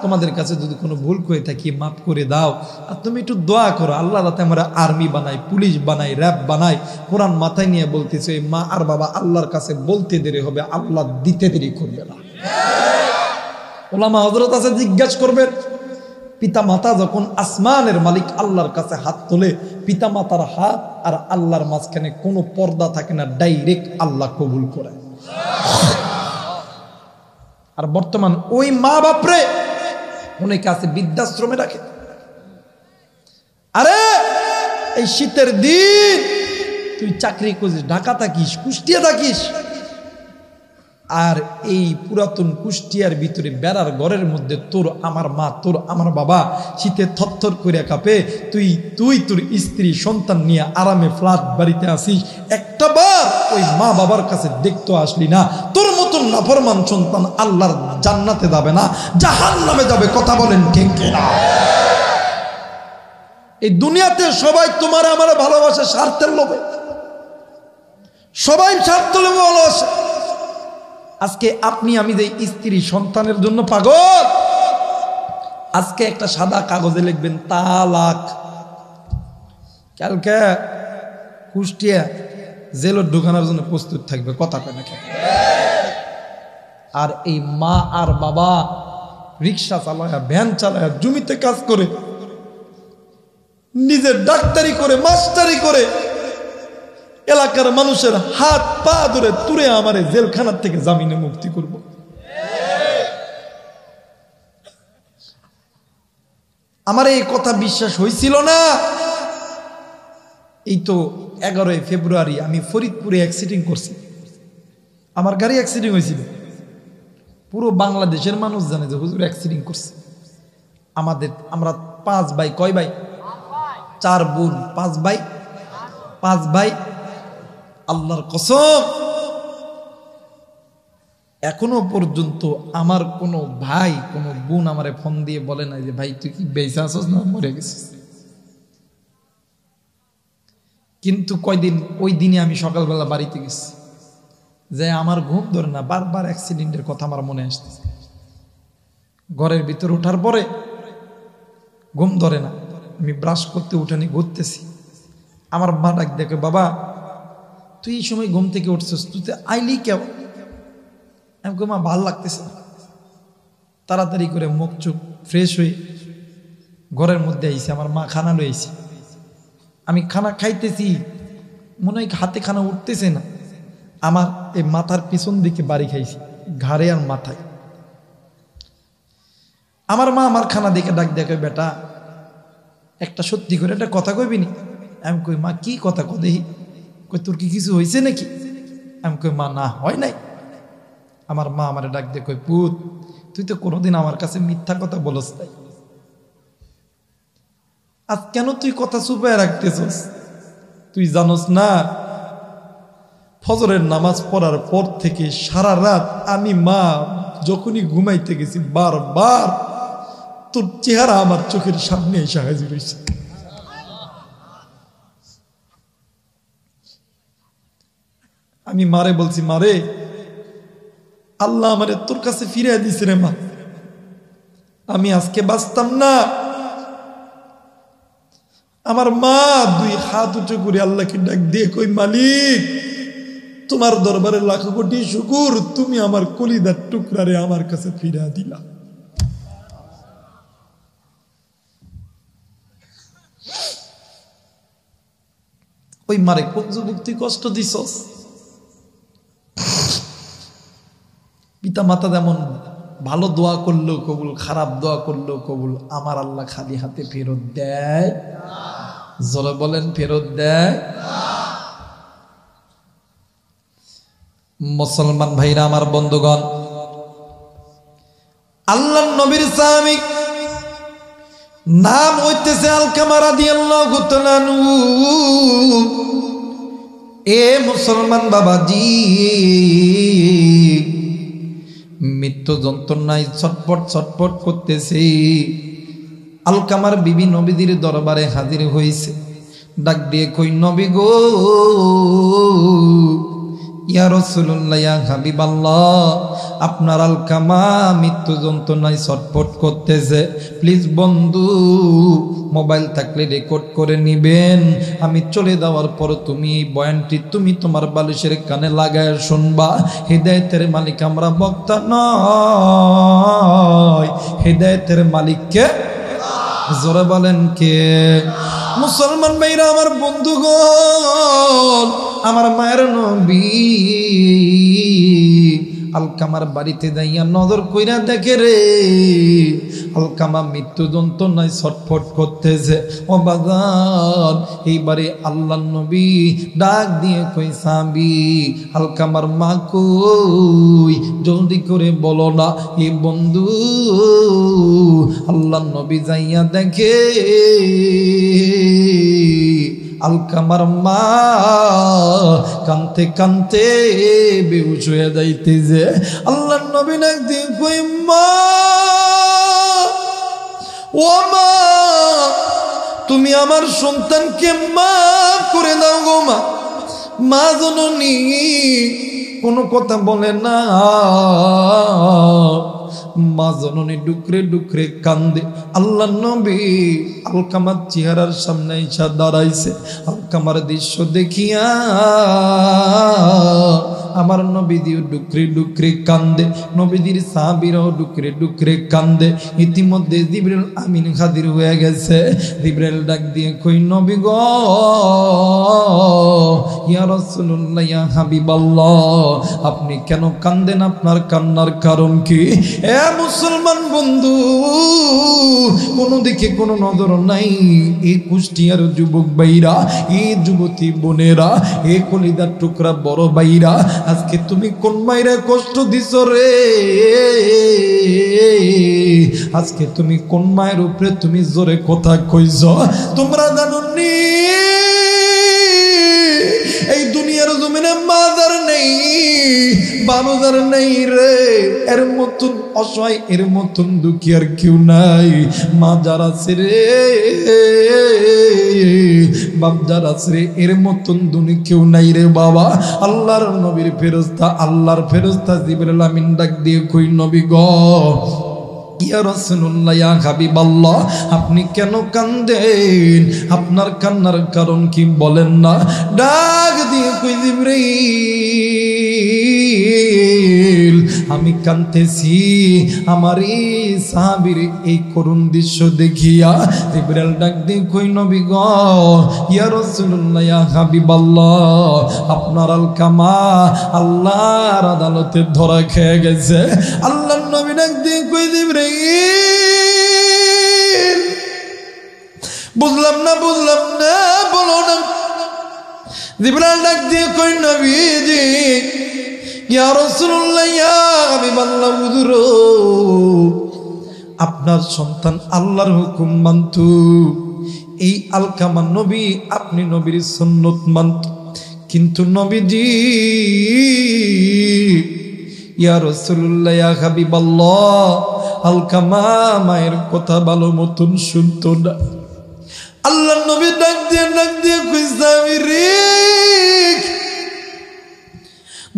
তোমাদের কাছে যদি কোনো ভুল করে থাকি মাফ করে দাও, আর তুমি একটু দোয়া করো আল্লাহ যাতে আমরা আর্মি বানাই, পুলিশ বানাই, র্যাব বানাই। কোরআন মাথায় নিয়ে বলতেছে মা আর বাবা আল্লাহর কাছে বলতে দেরি হবে, আল্লাহ দিতে দেরি করবে না। ওলামা হযরত আছে জিজ্ঞাসা করবেন, পিতা মাতা যখন আসমানের মালিক আল্লাহর কাছে হাত তোলে, পিতা মাতার হাত আর আল্লাহর মাঝখানে কোনো পর্দা থাকে না, ডাইরেক্ট আল্লাহ কবুল করে। আর বর্তমান ওই মা বাপরে অনেকে আছে বৃদ্ধাশ্রমে রাখে। আরে এই শীতের দিন তুই চাকরি করছিস, ঢাকা থাকিস, কুষ্টিয়া থাকিস, আর এই পুরাতন কুষ্টিয়ার ভিতরে বেড়ার ঘরের মধ্যে তোর আমার মা, তোর আমার বাবা শীতে থরথর করে কাঁপে, তুই তোর স্ত্রী সন্তান নিয়ে আরামে ফ্ল্যাট বাড়িতে আসিস, একটা বার ওই মা বাবার কাছে দেখতে আসলি না, তোর মতন নাফরমান সন্তান আল্লাহর জান্নাতে যাবে না, জাহান্নামে যাবে। কথা বলেন ঠিক কিনা? এই দুনিয়াতে সবাই তোমার আমার ভালোবাসে স্বার্থের লোভে, সবাই স্বার্থ লোভে অলস। আজকে আপনি আমি যে স্ত্রী সন্তানের জন্য পাগল, আজকে একটা সাদা কাগজে লিখবেন তালাক, কালকে কুষ্টিয়া জেলত ঢুকানোর জন্য প্রস্তুত থাকবে, কথা কয় না কেন? আর এই মা আর বাবা রিক্সা চালায়, ভ্যান চালায়, জমিতে কাজ করে, নিজের ডাক্তারি করে, মাস্টারি করে, এলাকার মানুষের হাত পা ধরে তুলে আমারে জেলখানার থেকে জামিনে মুক্তি করব। আমার এই কথা বিশ্বাস হয়েছিল না। এই তো 11 ফেব্রুয়ারি আমি ফরিদপুরে অ্যাক্সিডেন্ট করছি, আমার গাড়ি অ্যাক্সিডেন্ট হয়েছিল। পুরো বাংলাদেশের মানুষ জানে যে হুজুর অ্যাক্সিডেন্ট করছে। আমরা 5 ভাই, কয় ভাই? 4 বোন, 5 ভাই। আল্লাহর কসম, এখনো পর্যন্ত আমার কোনো ভাই, কোনো বোন আমারে ফোন দিয়ে বলে না যে ভাই তুই কি বেঁচে আছিস না মরে গেছিস। কিন্তু কয়দিন ওই দিনে আমি সকালবেলা বাড়িতে গেছি, যে আমার ঘুম ধরে না, বারবার অ্যাক্সিডেন্টের কথা আমার মনে আসতেছে। ঘরের ভিতরে ওঠার পরে ঘুম ধরে না, আমি ব্রাশ করতে উঠানি ঘুরতেছি, আমার মা ডাক দেখে, বাবা তুই এই সময় ঘুম থেকে উঠছিস, তুই তো আইলি কেউ? আমি কই মা ভাল লাগতেছে না। তাড়াতাড়ি করে মুখ চুখ ফ্রেশ হয়ে ঘরের মধ্যে আইসি, আমার মা খানা লইছে। আমি খানা খাইতেছি, মনে হয় হাতে খানা উঠতেছে না, আমার এই মাথার পিছন দিকে বাড়ি খাইছি, ঘাড়ে আর মাথায়। আমার মা আমার খানা দেখে ডাক দেখে, বেটা একটা সত্যি করে একটা কথা কইবি নি? আমি কই মা কি কথা কই? কই তোর কি কিছু হয়েছে নাকি? আমি কই মা না হয় নাই। আমার মা আমারে ডাক দিয়ে কই, পুত তুই তো কোনোদিন আমার কাছে মিথ্যা কথা বলস তাই, আজ কেন তুই কথা চুপায় রাখতেছস? তুই জানোস না ফজরের নামাজ পড়ার পর থেকে সারা রাত আমি মা যখনই ঘুমাইতে গেছি বারবার তোর চেহারা আমার চোখের সামনে এসে হাজির হয়েছে। আমি মারে বলছি, মারে আল্লাহ আমারে তোর কাছে ফিরে দিছে রে মা, আমি আজকে বাঁচতাম না। আমার মা 2 হাত উঁচু করে আল্লাহকে ডাক দিয়ে কই, মালিক তোমার দরবারে লাখো কোটি শুকুর, তুমি আমার কলিদার টুকরারে আমার কাছে ফিরে দিলা। ওই মারে কোন যুবক তুই কষ্ট দিছস? পিতা মাতা যেমন ভালো দোয়া করলেও কবুল, খারাপ দোয়া করলেও কবুল, আমার আল্লাহ খালি হাতে ফেরত দেয়। জোরে বলেন ফেরত দেয়। মুসলমান ভাইরা আমার, বন্ধুগণ, আল্লাহর নবীর সাহাবী নাম হইতেছে আলকামা রাদিয়াল্লাহু তাআলা আনহু। এ মুসলমান বাবাজি, মৃত্যু যন্ত্রণায় ছটফট করতেছে। আলকামার বিবি নবীদের দরবারে হাজির হয়েছে, ডাক দিয়ে কই, নবী গো, ইয়া রাসূলুল্লাহ, ইয়া হাবিবাল্লাহ, আপনার আলকামা মৃত্যু যন্ত্রণায় ছটফট করতেছে, প্লিজ বন্ধু মোবাইল থাকলে রেকর্ড করে নিবেন, আমি চলে যাওয়ার পর তুমি এই বয়ানটি তুমি তোমার বালিশের কানে লাগায় শুনবা। হেদায়েতের মালিক আমরা, বক্তা নয়, হেদায়েতের মালিককে জোরে বলেন কে? মুসলমান ভাইরা আমার, বন্ধুগণ, আমার মায়ের নবী আলকামার বাড়িতে যাইয়া নজর কইরা দেখে রে, আলকামা মৃত্যু যন্ত্রণায় ছটফট করতেছে। ও বাজান, এইবারে আল্লাহর নবী ডাক দিয়ে কই, সাহাবী আলকামার মা কই, জলদি করে বলো না। এ বন্ধু, আল্লাহর নবী যাইয়া দেখে আলকামার মা কানতে কানতে বেহুশ হয়ে যাইতেছে। আল্লাহর নবী ডাক দিয়ে কই, মা ও মা, তুমি আমার সন্তানকে মাফ করে দাও গো মা, মা জননী কোনো কথা বলে না। মা জননী ডুকরে ডুকরে কান্দে। আল্লাহ নবী আলকামার চেহারার সামনে এসে দাঁড়াইছে। আলকামার দৃশ্য দেখিয়া আমার নবীদিও ডুকরে ডুকরে কান্দে, নবীদির সাহাবীরাও ডুকরে ডুকরে কান্দে। ইতিমধ্যে জিবরিল আমিন হাজির হয়ে গেছে। জিবরিল ডাক দিয়ে কই, নবী গো, ইয়া রাসূলুল্লাহ, ইয়া হাবিবাল্লাহ, আপনি কেন কান্দেন? আপনার কান্নার কারণ কি? এ মুসলমান বন্ধু, কোনো দিকে কোনো নজর নাই। এই কুষ্টিয়ার যুবক ভাইরা, এই যুবতী বোনেরা, এই কলিদার টুকরা বড় ভাইরা, আজকে তুমি কোন মায়েরা কষ্ট দিছ রে? আজকে তুমি কোন মায়ের উপরে তুমি জোরে কথা কইছ? তোমরা জানো নি এই দুনিয়ার জমিনে মাদার নেই, বাবাদার নেই রে। এর মতন অসহায়, এর মতন দুঃখী আর কেউ নাই। মা যারা আছে রে, বাপ যারা আছে রে, এর মতন দুনি কেউ নাই রে বাবা। আল্লাহর নবীর ফেরেশতা, আল্লাহর ফেরেশতা জিবরিল আমিন ডাক দিয়ে কই, নবী গো, ইয়া রাসূলুল্লাহ, ইয়া হাবিবাল্লাহ, আপনি কেন কান্দেন? আপনার কান্নার কারণ কি বলেন না? ডাক দিয়ে কই, জিবরাইল, আমি কাঁদতেছি আমার এই সাহাবীর এই করুণ দৃশ্য দেখিয়া। জিবরাইল ডাক দিয়ে কই, নবী গো, ইয়া রাসূলুল্লাহ, ইয়া হাবিবাল্লাহ, আপনার আলকামা আল্লাহর আদালতে ধরা খেয়ে গেছে। আল্লাহর নবী ডাক দিয়ে কই, জিবরাইল, বুঝলাম না, বুঝলাম না, বলো না। জিবরাইল ডাক দিয়ে কই, নবীজি, ইয়া রাসূলুল্লাহ, ইয়া হাবিবাল্লাহ, হুজুর, আপনার সন্তান আল্লাহর হুকুম মানত। এই আলকামা নবী, আপনি নবীর সুন্নত মানত, কিন্তু নবীজি, ইয়া রাসূলুল্লাহ, ইয়া হাবিবাল্লাহ, আলকামা মায়ের কথা ভালো মতন শুনতো না। আল্লাহর নবী ডাক দিয়ে কইছে, আমি রে,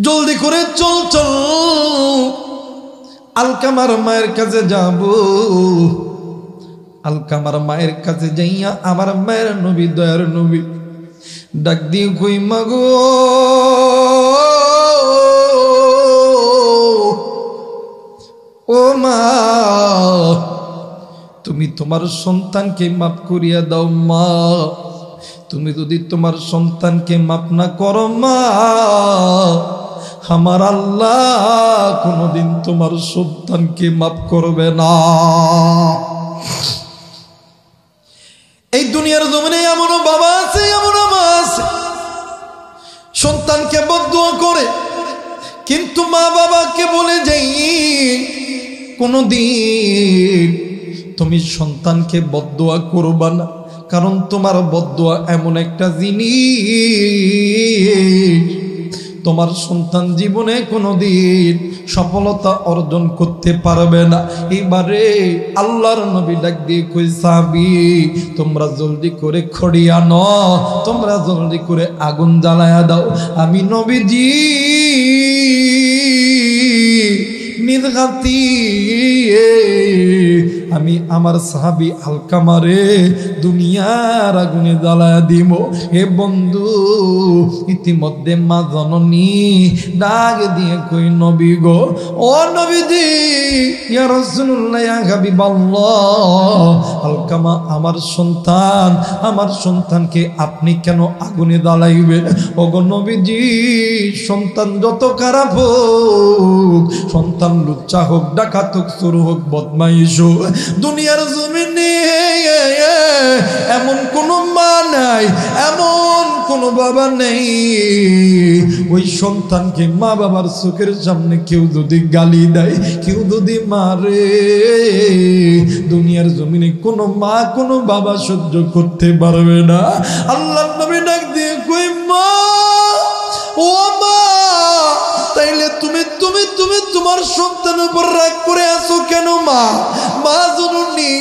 জলদি করে চল চল, আলকামার মায়ের কাছে যাব। আলকামার মায়ের কাছে যাইয়া আমার মায়ের নবী, দয়ার নবী ডাক দিয়ে কই, মাগো, ও মা, তুমি তোমার সন্তানকে মাফ করিয়া দাও মা। তুমি যদি তোমার সন্তানকে মাফ না করো মা, আমার আল্লাহ কোনদিন তোমার সন্তানকে মাফ করবে না। এই দুনিয়ার জমিনে এমন বাবা আছে, এমন মা আছে, সন্তানকে বদদুয়া করে, কিন্তু মা বাবাকে বলে যাই, কোনদিন তুমি সন্তানকে বদদুয়া করবা না, কারণ তোমার বদদুয়া এমন একটা জিনিস, তোমার সন্তান জীবনে কোনোদিন সফলতা অর্জন করতে পারবে না। এবারে আল্লাহর নবী ডাক দিয়ে কই, সাহাবী, তোমরা জলদি করে খড়ি আনো, তোমরা জলদি করে আগুন জ্বালায়া দাও। আমি নবীজি নিজ হাতে আমি আমার সাহাবী আলকামারে দুনিয়ার আগুনে জ্বালায়া দিব। হে বন্ধু, ইতিমধ্যে মা জননী ডাক দিয়ে কই, নবী গো, ও নবীজি, ইয়া রাসূলুল্লাহ, ইয়া হাবিবাল্লাহ, আলকামা আমার সন্তান, আমার সন্তানকে আপনি কেন আগুনে জ্বালাইবেন? ওগো নবীজি, সন্তান যত খারাপ হোক, সন্তান লুচ্চা হোক, ডাকাত হোক, চোর হোক, বদমাইশ হোক, দুনিয়ার জমিনে এমন কোন মা নাই, এমন কোন বাবা নেই, ওই সন্তানকে মা বাবার চোখের সামনে কেউ যদি গালি দেয়, কেউ যদি মারে, দুনিয়ার জমিনে কোনো মা কোনো বাবা সহ্য করতে পারবে না। আল্লাহর নবী ডাক দিয়ে কই, মা, ও মা, তাইলে তুমি তুমি তুমি তোমার সন্তানের উপর রাগ করে আছো কেন মা? মা জননী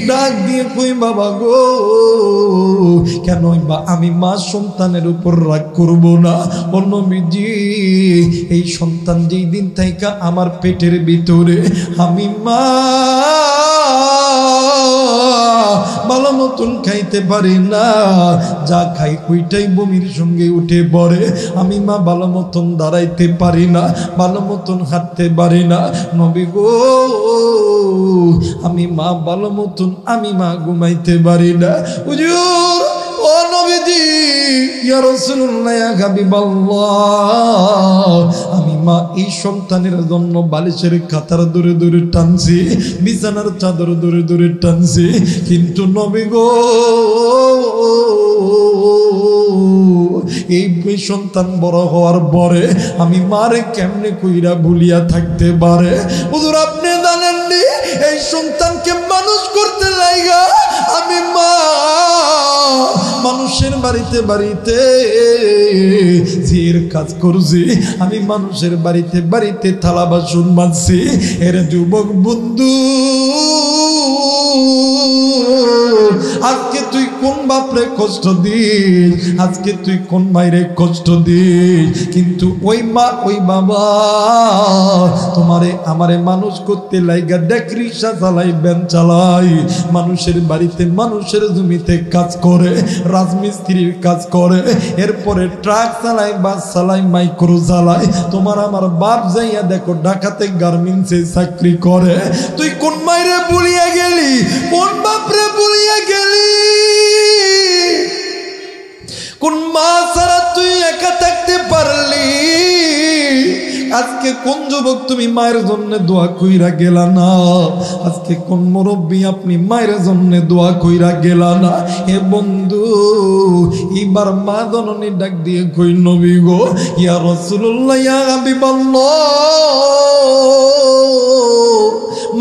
ডাক দিয়ে কই, বাবা গো, কেনই বা আমি মা সন্তানের উপর রাগ করব না? ও নবীজি, এই সন্তান যেই দিন থেকে আমার পেটের ভিতরে, আমি মা ভালো মতন খাইতে পারি না, যা খাই ওইটাই বমির সঙ্গে উঠে পড়ে। আমি মা ভালো মতন দাঁড়াইতে পারি না, ভালো মতন হাঁটতে পারি না। নবী গো, আমি মা ভালো মতন, আমি মা ঘুমাইতে পারি না। হুজুর, ও নবীজি, ইয়া রাসূলুল্লাহ, ইয়া হাবিবাল্লাহ, আমি মা এই সন্তানের জন্য বালিশের কাতার দূরে দূরে টানছি, বিছানার চাদর দূরে দূরে টানছি, কিন্তু নবী গো, এই সন্তান বড় হওয়ার পরে আমি মারে কেমনে কইরা ভুলিয়া থাকতে পারে? হুজুর, আপনি জানেননি, এই সন্তানকে মানুষ করতে লাইগা আমি মা মানুষের বাড়িতে বাড়িতে জির কাজ করছি, আমি মানুষের বাড়িতে বাড়িতে থালা বাসন মাজছি। এর যুবক বন্ধু, আজকে তুই কোন বাপরে কষ্ট দিস, আজকে তুই কোন মায়েরে কষ্ট দিস, কিন্তু ওই মা ওই বাবা তোমারে আমারে মানুষ করতে লাইগা ডেক রিক্সা চালাই, ভ্যান চালাই, মানুষের বাড়িতে মানুষের জমিতে কাজ করে, রাজমিস্ত্রির কাজ করে, এরপরে ট্রাক চালাই, বাস চালাই, মাইক্রো চালাই। তোমার আমার বাপ যাইয়া দেখো ঢাকাতে গার্মেন্টসে চাকরি করে। তুই কোন মায়েরে ভুলিয়া গেলি, কোন বাপরে ভুলিয়া গেলি, কোন মা ছাড়া তুই একা থাকতে পারলি? আজকে কোন যুবক তুমি মায়ের জন্য দোয়া কইরা গেলা না? আজকে কোন মুরব্বী আপনি মায়ের জন্য দোয়া কইরা গেলা না? হে বন্ধু, এবার মা জননী ডাক দিয়ে কই, নবী গো, ইয়া রাসূলুল্লাহ, ইয়া হাবিবাল্লাহ,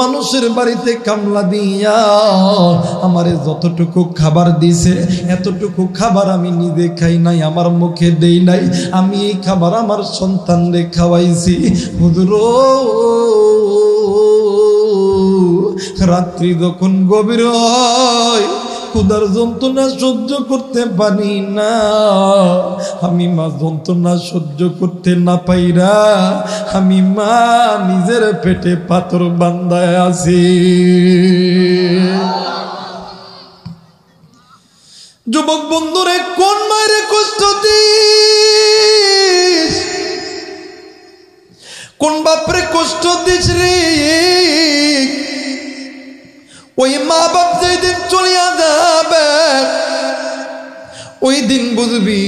মানুষের বাড়িতে কামলা দিয়া আমারে যতটুকু খাবার দিছে, এতটুকু খাবার আমি নিজে খাই নাই, আমার মুখে দেই নাই, আমি এই খাবার আমার সন্তানরে খাওয়াইছি। হুজুর, রাত্রি যখন গভীর হয়, ক্ষুধার যন্ত্রণা সহ্য করতে পারি না, আমি মা যন্ত্রণা সহ্য করতে না পাইরা আমি মা নিজের পেটে পাথর বান্ধায় আছি। যুবক বন্ধুরে, কোন মায়ের কষ্ট দিস, কোন বাপরে কষ্ট দিস রে? ওই মা বাপ যেই দিন চলিয়া যাবে, ওই দিন বুঝবি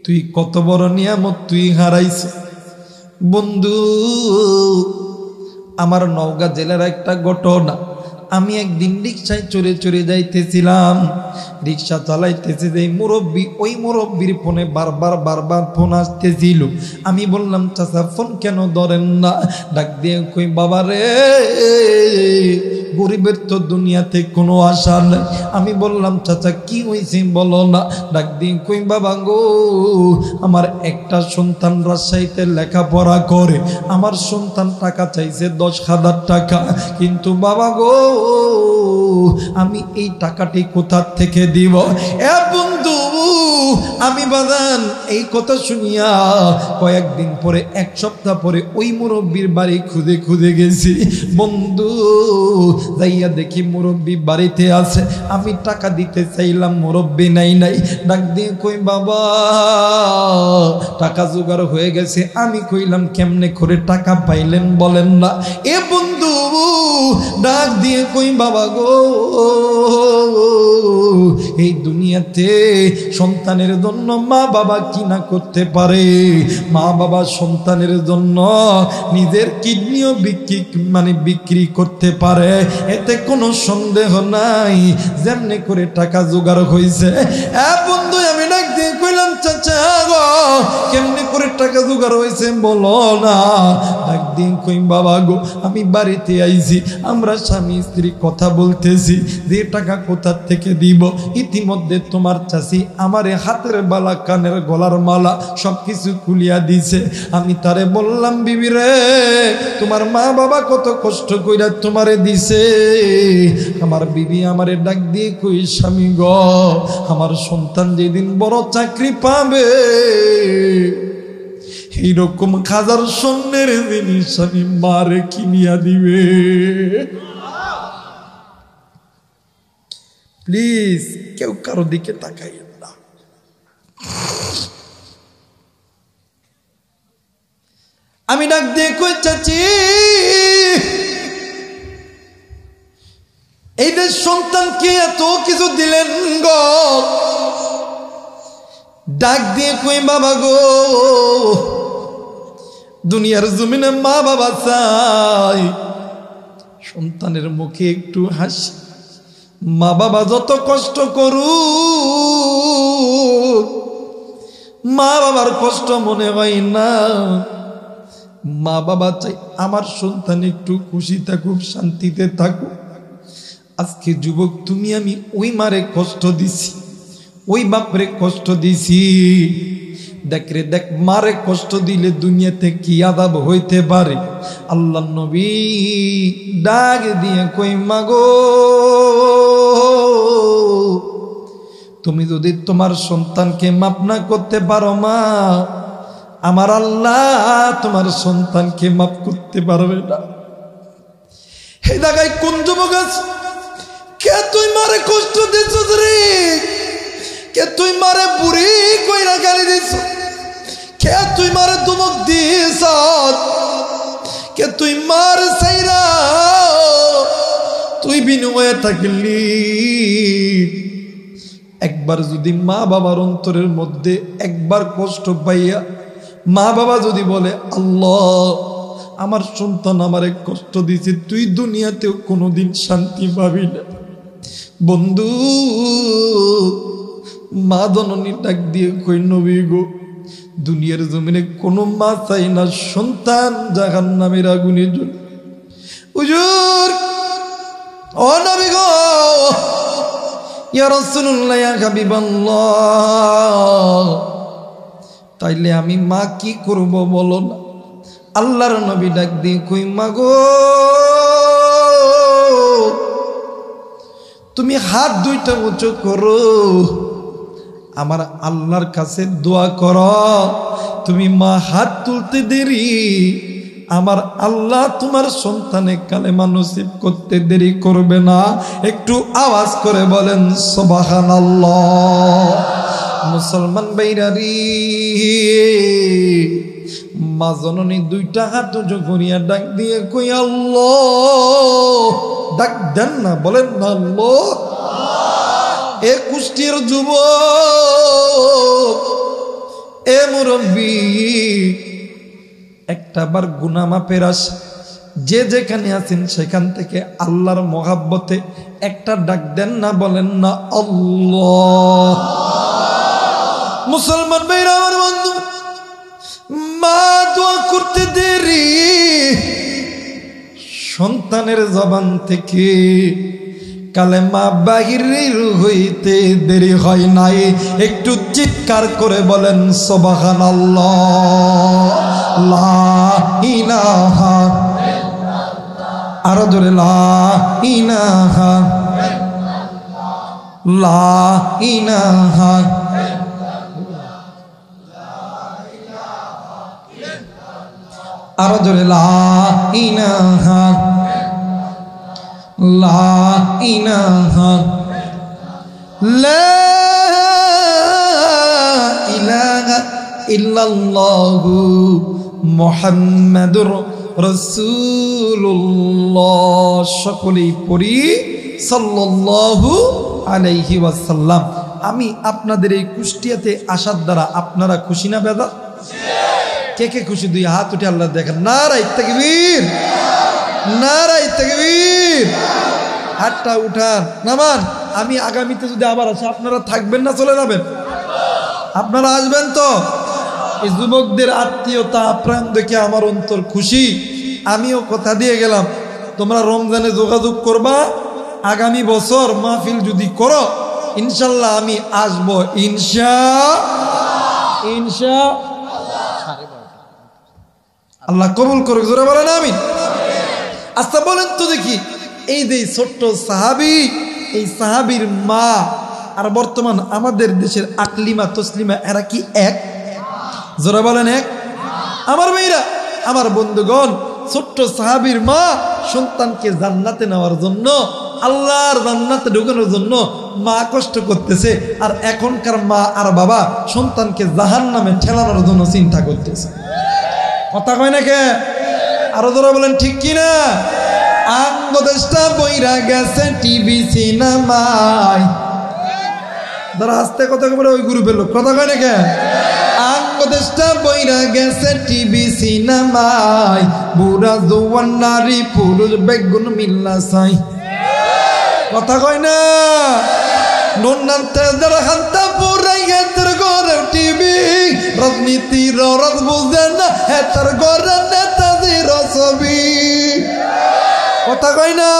তুই কত বড় নিয়ামত তুই হারাইছ। বন্ধু, আমার নওগাঁ জেলার একটা ঘটনা। আমি একদিন রিক্সায় চড়ে চড়ে যাইতেছিলাম, রিক্সা চালাইতেছে যে মুরব্বী, ওই মুরব্বীর ফোনে বারবার ফোন আসতেছিল। আমি বললাম, চাচা ফোন কেন ধরেন না? ডাক দিয়ে কই, বাবা রে, গরিবের তো দুনিয়াতে কোনো আশা নাই। আমি বললাম, চাচা কি হয়েছে বলো না? ডাক দিয়ে কই, বাবা গো, আমার একটা সন্তান রাজশাহীতে লেখাপড়া করে, আমার সন্তান টাকা চাইছে 10,000 টাকা, কিন্তু বাবা গো, আমি এই টাকাটি কোথা থেকে দিব? এ বন্ধু, আমি বাদান এই কথা শুনিয়া কয়েকদিন পরে, এক সপ্তাহ পরে ওই মুরব্বীর বাড়ি খুঁজে খুঁজে গেছি। বন্ধু, যাইয়া দেখি মুরব্বী বাড়িতে আছে। আমি টাকা দিতে চাইলাম, মুরব্বী নাই। ডাক দিয়ে কই, বাবা টাকা জোগাড় হয়ে গেছে। আমি কইলাম, কেমনে করে টাকা পাইলেন বলেন না? এ বন্ধু ডাক দিয়ে কই, বাবা গো, এই দুনিয়াতে সন্তানের জন্য মা বাবা কি না করতে পারে? মা বাবা সন্তানের জন্য নিজের কিডনিও বিক্রি করতে পারে, এতে কোনো সন্দেহ নাই। যেমনি করে টাকা জোগাড় হয়েছে। বন্ধু, আমি ডাক দিয়ে কইলাম, চাচা গো, কেমনি করে টাকা জোগাড় হয়েছে বলো না? ডাক দিয়ে কই, বাবা গো, আমি বাড়িতে আইছি, আমরা স্বামী স্ত্রী কথা বলতেছি যে টাকা কোথা থেকে দিব। ইতিমধ্যে তোমার চাচি আমারে হাতের বালা, কানের গলার মালা সবকিছু খুলিয়া দিছে। আমি তারে বললাম, বিবি রে, তোমার মা বাবা কত কষ্ট কইরা তোমারে দিছে। আমার বিবি আমারে ডাক দিয়ে কই, স্বামী গো, আমার সন্তান যেদিন বড় চাকরি পাবে এইরকম খাজার স্বর্ণের জিনিস আমি মারে কিনিয়া দিবে। প্লিজ কেউ কারো দিকে তাকাইয়েন না। আমি ডাক দিয়ে কই, চাচি, এই যে সন্তানকে এত কিছু দিলেন গো। ডাক দিয়ে কই, বাবা গো, দুনিয়ার জমিনে মা বাবা চাই সন্তানের মুখে একটু হাসি। মা বাবা যত কষ্ট করুক, মা বাবার কষ্ট মনে হয় না। মা বাবা চাই আমার সন্তান একটু খুশি থাকুক, শান্তিতে থাকুক। আজকে যুবক, তুমি আমি ওই মারে কষ্ট দিছি, ওই বাপরে কষ্ট দিছি। দেখ রে দেখ, মারে কষ্ট দিলে দুনিয়াতে কি আযাব হইতে পারে। আল্লাহ নবী ডাক দিয়ে কই, মাগো, তুমি যদি তোমার সন্তানকে মাফ না করতে পারো মা, আমার আল্লাহ তোমার সন্তানকে মাফ করতে পারবে না। হে জায়গায় কোন যুবক আছে, কে তুই মারে কষ্ট দিছ রে? কে তুই মারে বুড়ি কইরা গালি দিছ? কে তুই মারে ধমক দিছ? কে তুই মার সাইরা তুই বিনিময়ে থাকলি? একবার যদি মা বাবার অন্তরের মধ্যে একবার কষ্ট পাইয়া মা বাবা যদি বলে, আল্লাহ আমার সন্তান আমারে কষ্ট দিছে, তুই দুনিয়াতেও কোনোদিন শান্তি পাবি না। বন্ধু, মা জননী ডাক দিয়ে কই, নবী গো, দুনিয়ার জমিনে কোনো মা চাই না সন্তান জাহান্নামের আগুনে জ্বলে। হুজুর, ও নবী গো, ইয়া রাসূলুল্লাহ, ইয়া হাবিবাল্লাহ, তাইলে আমি মা কি করব বলো না? আল্লাহর নবী ডাক দিয়ে কই, মা গো, তুমি হাত দুইটা উঁচু করো, আমার আল্লাহর কাছে দোয়া করো। তুমি মা হাত তুলতে দেরি, আমার আল্লাহ তোমার সন্তানে কালেমা নসিব করতে দেরি করবে না। একটু আওয়াজ করে বলেন সুবহানাল্লাহ। মুসলমান বাইরারি, মা জননী দুইটা হাত উঁচু করিয়া ডাক দিয়ে কই, আল্লাহ। ডাক দেন না, বলেন না আল্লাহ। এ কুষ্টির যুবক, এ মুরব্বী, একটাবার গুনাহ মাফের আশা, যে যেখানে আছেন সেখান থেকে আল্লাহর মহাব্বতে একটা ডাক দেন না, বলেন না আল্লাহ। মুসলমান ভাইরা আমার বন্ধু, মা দোয়া করতে দেরি, সন্তানের জবান থেকে কালেমা বাহির হইতে দেরি হয় নাই। একটু চিৎকার করে বলেন সুবহানাল্লাহ। লা ইলাহা, আরো জোরে, লা ইলাহা, লা ইলাহা, আরো জোরে, লা ইলাহা, লা ইলাহা, লা ইলাহা ইল্লাল্লাহু মুহাম্মাদুর রাসূলুল্লাহ। সকলেই পড়ি সাল্লাল্লাহু আলাইহি ওয়াসাল্লাম। আমি আপনাদের এই কুষ্টিয়াতে আসার দ্বারা আপনারা খুশি না বেদা? কে কে খুশি? দুই হাত উঠে আল্লাহ দেখেন। নারায়ে তাকবীর, নারায়ে তাকবীর। হাতটা উঠান, নামান। আমি আগামীতে যদি আবার আসি, আপনারা থাকবেন না চলে যাবেন? আপনারা আসবেন তো? এই যুবকদের আত্মীয়তা আপ্রাণ দেখে আমার অন্তর খুশি। আমিও কথা দিয়ে গেলাম, তোমরা রমজানে যোগাযোগ করবা। আগামী বছর মাহফিল যদি করো, ইনশাল্লাহ আমি আসবো ইনশা আল্লাহ কবুল করুক, জোরে বলেন আমিন। আচ্ছা বলেন তো দেখি, এই যে ছোট্ট সাহাবী, এই সাহাবীর মা আর বর্তমান আমাদের দেশের আকলিমা তসলিমা এরা কি এক? জোরে বলেন এক? আমার মেয়েরা, আমার বন্ধুগণ, ছোট্ট সাহাবীর মা সন্তানকে জান্নাতে নেওয়ার জন্য, আল্লাহর জান্নাতে ঢোকানোর জন্য মা কষ্ট করতেছে, আর এখনকার মা আর বাবা সন্তানকে জাহান্নামে ঠেলানোর জন্য চিন্তা করতেছে। কথা কয় না কে? আরো ধরে বলেন ঠিক কিনা? আঙ্গদেশটা বইরা গেছে টিভি সিনেমায়, যারা আসতে কথা বলে ওই গ্রুপের লোক, কথা কয় না কে? আঙ্গদেশটা বইরা গেছে টিভি সিনেমায়, বুড়া জওয়ান নারী পুরুষ বেগুন মিল্লা চাই, কথা কয় না? নন্নান্তের হান্তা পুরাই হেতের ঘরে টিভি, রাজনীতির রস বুঝে না হেতার ঘরে নেতাজির ছবি, কথা কয় না?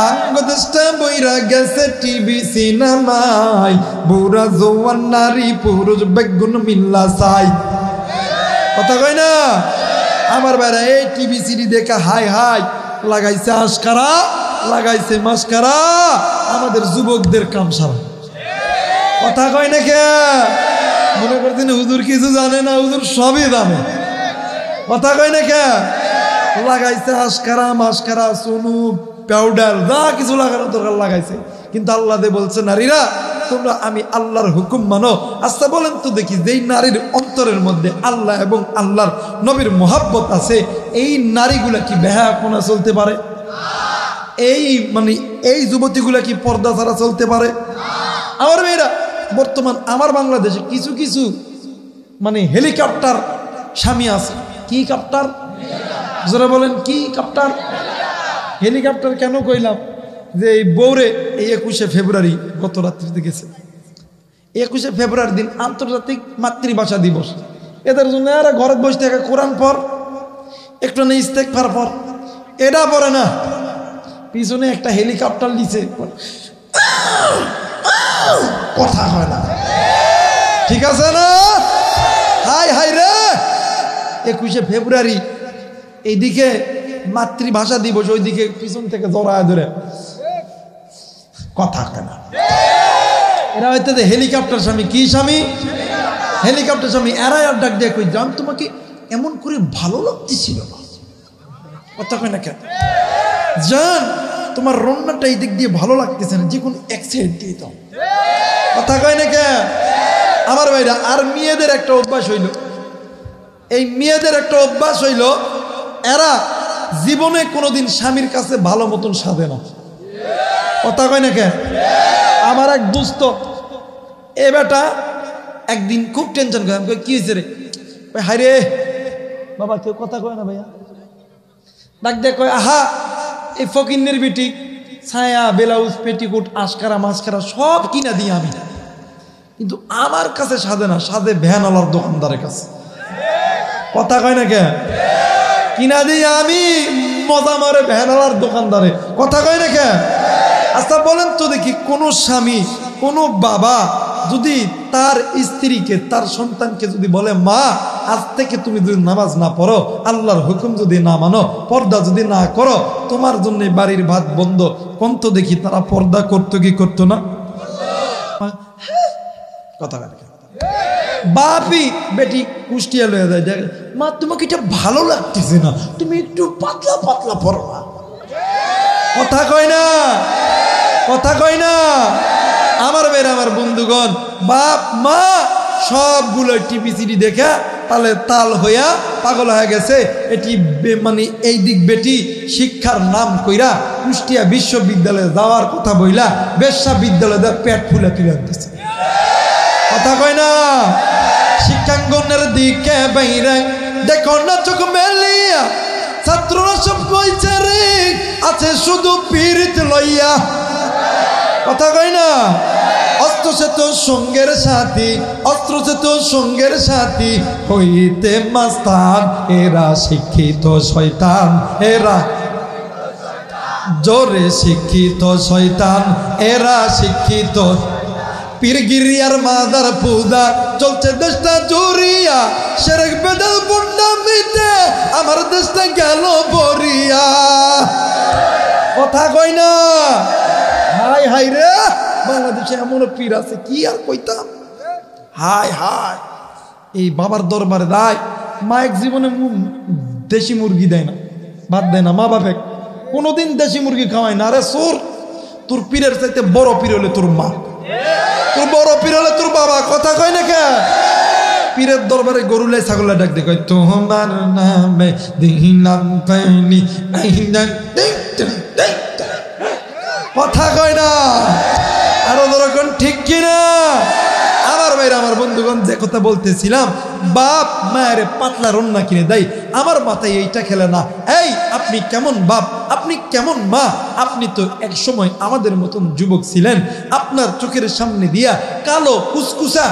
আঙ্গদেশটা বইরা গেছে টিভি সিনেমায়, বুড়া জওয়ান নারী পুরুষ বেগুন মিল্লা চাই, কথা কয় না? আমার বাইরে এই টিভি সিডি দেখা হাই হাই লাগাইছে আশকারা, লাগাইছে মাস্কারা, আমাদের যুবকদের কাম সারা, কথা কয় না কে? মনে করছেন হুজুর কিছু জানে না, হুজুর সবই জানে, কথা কয় না কে? লাগাইছে আশকারা মাস্কারা সোনু পাউডার যা কিছু লাগানো দরকার লাগাইছে, কিন্তু আল্লাহ দে বলছে নারীরা তোমরা আমি আল্লাহর হুকুম মানো। আচ্ছা বলেন তো দেখি, যেই নারীর অন্তরের মধ্যে আল্লাহ এবং আল্লাহর নবীর মোহাব্বত আছে, এই নারীগুলা কি বেহায়াপনা চলতে পারে? এই মানে এই যুবতীগুলা কি পর্দা ছাড়া চলতে পারে? আমার মেয়েরা, বর্তমান আমার বাংলাদেশে কিছু কিছু মানে হেলিকপ্টার স্বামী আছে। কি কাপ্টার? যারা বলেন কি কাপ্টার? হেলিকপ্টার কেন কইলাম? যে এই বৌরে এই 21শে ফেব্রুয়ারি গত রাত্রিতে গেছে, 21শে ফেব্রুয়ারি দিন আন্তর্জাতিক মাতৃভাষা দিবস। এদের জন্য এরা ঘরে বসে থেকে কোরআন পর, একটু না ইস্তেগফার পর, এটা পড়ে না, পিছনে একটা হেলিকপ্টার নিচে, কথা হয় না, ঠিক আছে না? হাই হাই রে, 21শে ফেব্রুয়ারি এইদিকে মাতৃভাষা দিবস, ওইদিকে পিছন থেকে জড়ায় ধরে কথা হয় না। এরা হয়তো হেলিকপ্টার স্বামী। কি স্বামী? হেলিকপ্টার স্বামী। এরাই আর ডাক দিয়ে কই, জান তোমাকে এমন করে ভালো লাগতেছিল না, কথা কয় না কেন? জান তোমার রান্নাটা এই দিক দিয়ে ভালো লাগতেছে না, যে কোন এক সাইড দিয়ে দাও, কথা কয় না কে? আমার ভাইরা, আর মেয়েদের একটা অভ্যাস হইল, এই মেয়েদের একটা অভ্যাস হইল, এরা জীবনে কোনোদিন স্বামীর কাছে ভালো মতন সাধে না, কথা কয় না কে? আমার এক দোস্ত, এ বেটা একদিন খুব টেনশন করে, কি হয়েছে রে? হাই রে বাবা, কেউ কথা কয় না ভাইয়া, ডাক দেখ কয়, আহা এই ফকিন্নের বিটি ছায়া ব্লাউজ পেটিকোট আশকারা মাস্কারা সব কিনা দিই আমি, কিন্তু আমার কাছে সাধে না, সাধে ভ্যানওয়ালার দোকানদারের কাছে, কথা কয় না কে? কিনা দিই আমি, মজা মারে ভ্যানওয়ালার দোকানদারে, কথা কয় না কে? আচ্ছা বলেন তো দেখি, কোন স্বামী কোন বাবা যদি তার স্ত্রীকে তার সন্তানকে যদি বলে, মা আজ থেকে তুমি যদি নামাজ না পড়ো, আল্লাহর হুকুম যদি না মানো, পর্দা যদি না করো, তোমার জন্য বাড়ির ভাত বন্ধ, কোন তো দেখি তারা পর্দা করতো কি করতো না? কথা বাপি বেটি কুষ্টিয়া লয়ে যায়, দেখ মা তোমাকে এটা ভালো লাগতেছে না, তুমি একটু পাতলা পাতলা পড়ো না, কথা কয় না? কথা কয় না? আমার বের আমার বন্ধুগণ, বাপ মা সবগুলো টিভি সিডি দেখা তালে তাল হইয়া পাগল হয়ে গেছে। এটি মানে এই দিক বেটি শিক্ষার নাম কইরা কুষ্টিয়া বিশ্ববিদ্যালয়ে যাওয়ার কথা বইলা বেশ্যা বিদ্যালয়ে পেট ফুলে তুলে আনতেছে, কথা কয় না? শিক্ষাঙ্গনের দিকে বাইরে দেখো না চোখ মেলিয়া, ছাত্ররা সব কইছে রে আছে শুধু পীড়িত লইয়া, কথা কয় না? অস্ত্র সে তো সঙ্গের সাথী, অস্ত্র সে তো সঙ্গের সাথী, হইতে মাস্তান এরা শিক্ষিত শয়তান, এরা জোরে শিক্ষিত শয়তান এরা শিক্ষিত পীরগিরিয়ার মাদার পূজা চলছে দেশটা জুরিয়া শিরক বেদাল বুন্ডা মিটে আমার দেশটা গেল বরিয়া কথা কই না হাই হাই রে বাংলাদেশে এমন পীর আছে কি আর কইতাম হাই হাই এই বাবার দরবারে দেয় মা এক জীবনে দেশি মুরগি দেয় না ভাত দেয় না মা বাপে কোনোদিন দেশি মুরগি খাওয়ায় না আরে সোর তোর পীরের চাইতে বড় পীর হলে তোর মা তোর বড় পীর হলে তোর বাবা কথা কয় না কে পীরের দরবারে গরুলাই ছাগলের ডাক দিয়ে কয় তোমার নামে দিলাম পানি কথা কয় না আরো ধরো ঠিক কিনা আমার ভাইরা আমার বন্ধুগণ যে কথা বলতেছিলাম বাপ মায়ের পাতলা রান্না কিনে দেয় আমার মাথায় এইটা খেলে না এই আপনি কেমন বাপ আপনি কেমন মা আপনি তো এক সময় আমাদের মতন যুবক ছিলেন আপনার চোখের সামনে দিয়া কালো কুসকুসা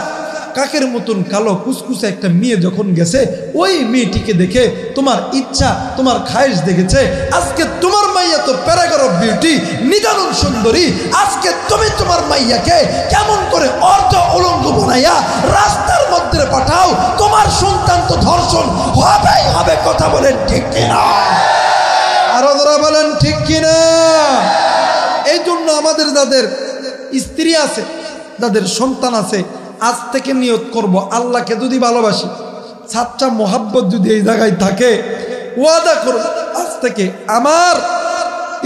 কাকের মতন কালো কুসকুসা একটা মেয়ে যখন গেছে ওই মেয়েটিকে দেখে তোমার ইচ্ছা তোমার খায়েশ দেখেছে আজকে তোমার মাইয়া তো প্যারাগর অফ বিউটি নিদারুণ সুন্দরী আজকে তুমি তোমার মাইয়াকে কেমন করে অর্ধ উলঙ্গ বানাইয়া রাস্তার মধ্যে পাঠাও তোমার সন্তান তো ধর্ষণ হবেই হবে কথা বলেন ঠিক কিনা আরো ধরা বলেন ঠিক কিনা এই জন্য আমাদের যাদের স্ত্রী আছে যাদের সন্তান আছে আজ থেকে নিয়ত করব আল্লাহকে যদি ভালোবাসি সাচ্চা মোহাব্বত যদি এই জায়গায় থাকে ওয়াদা করব আজ থেকে আমার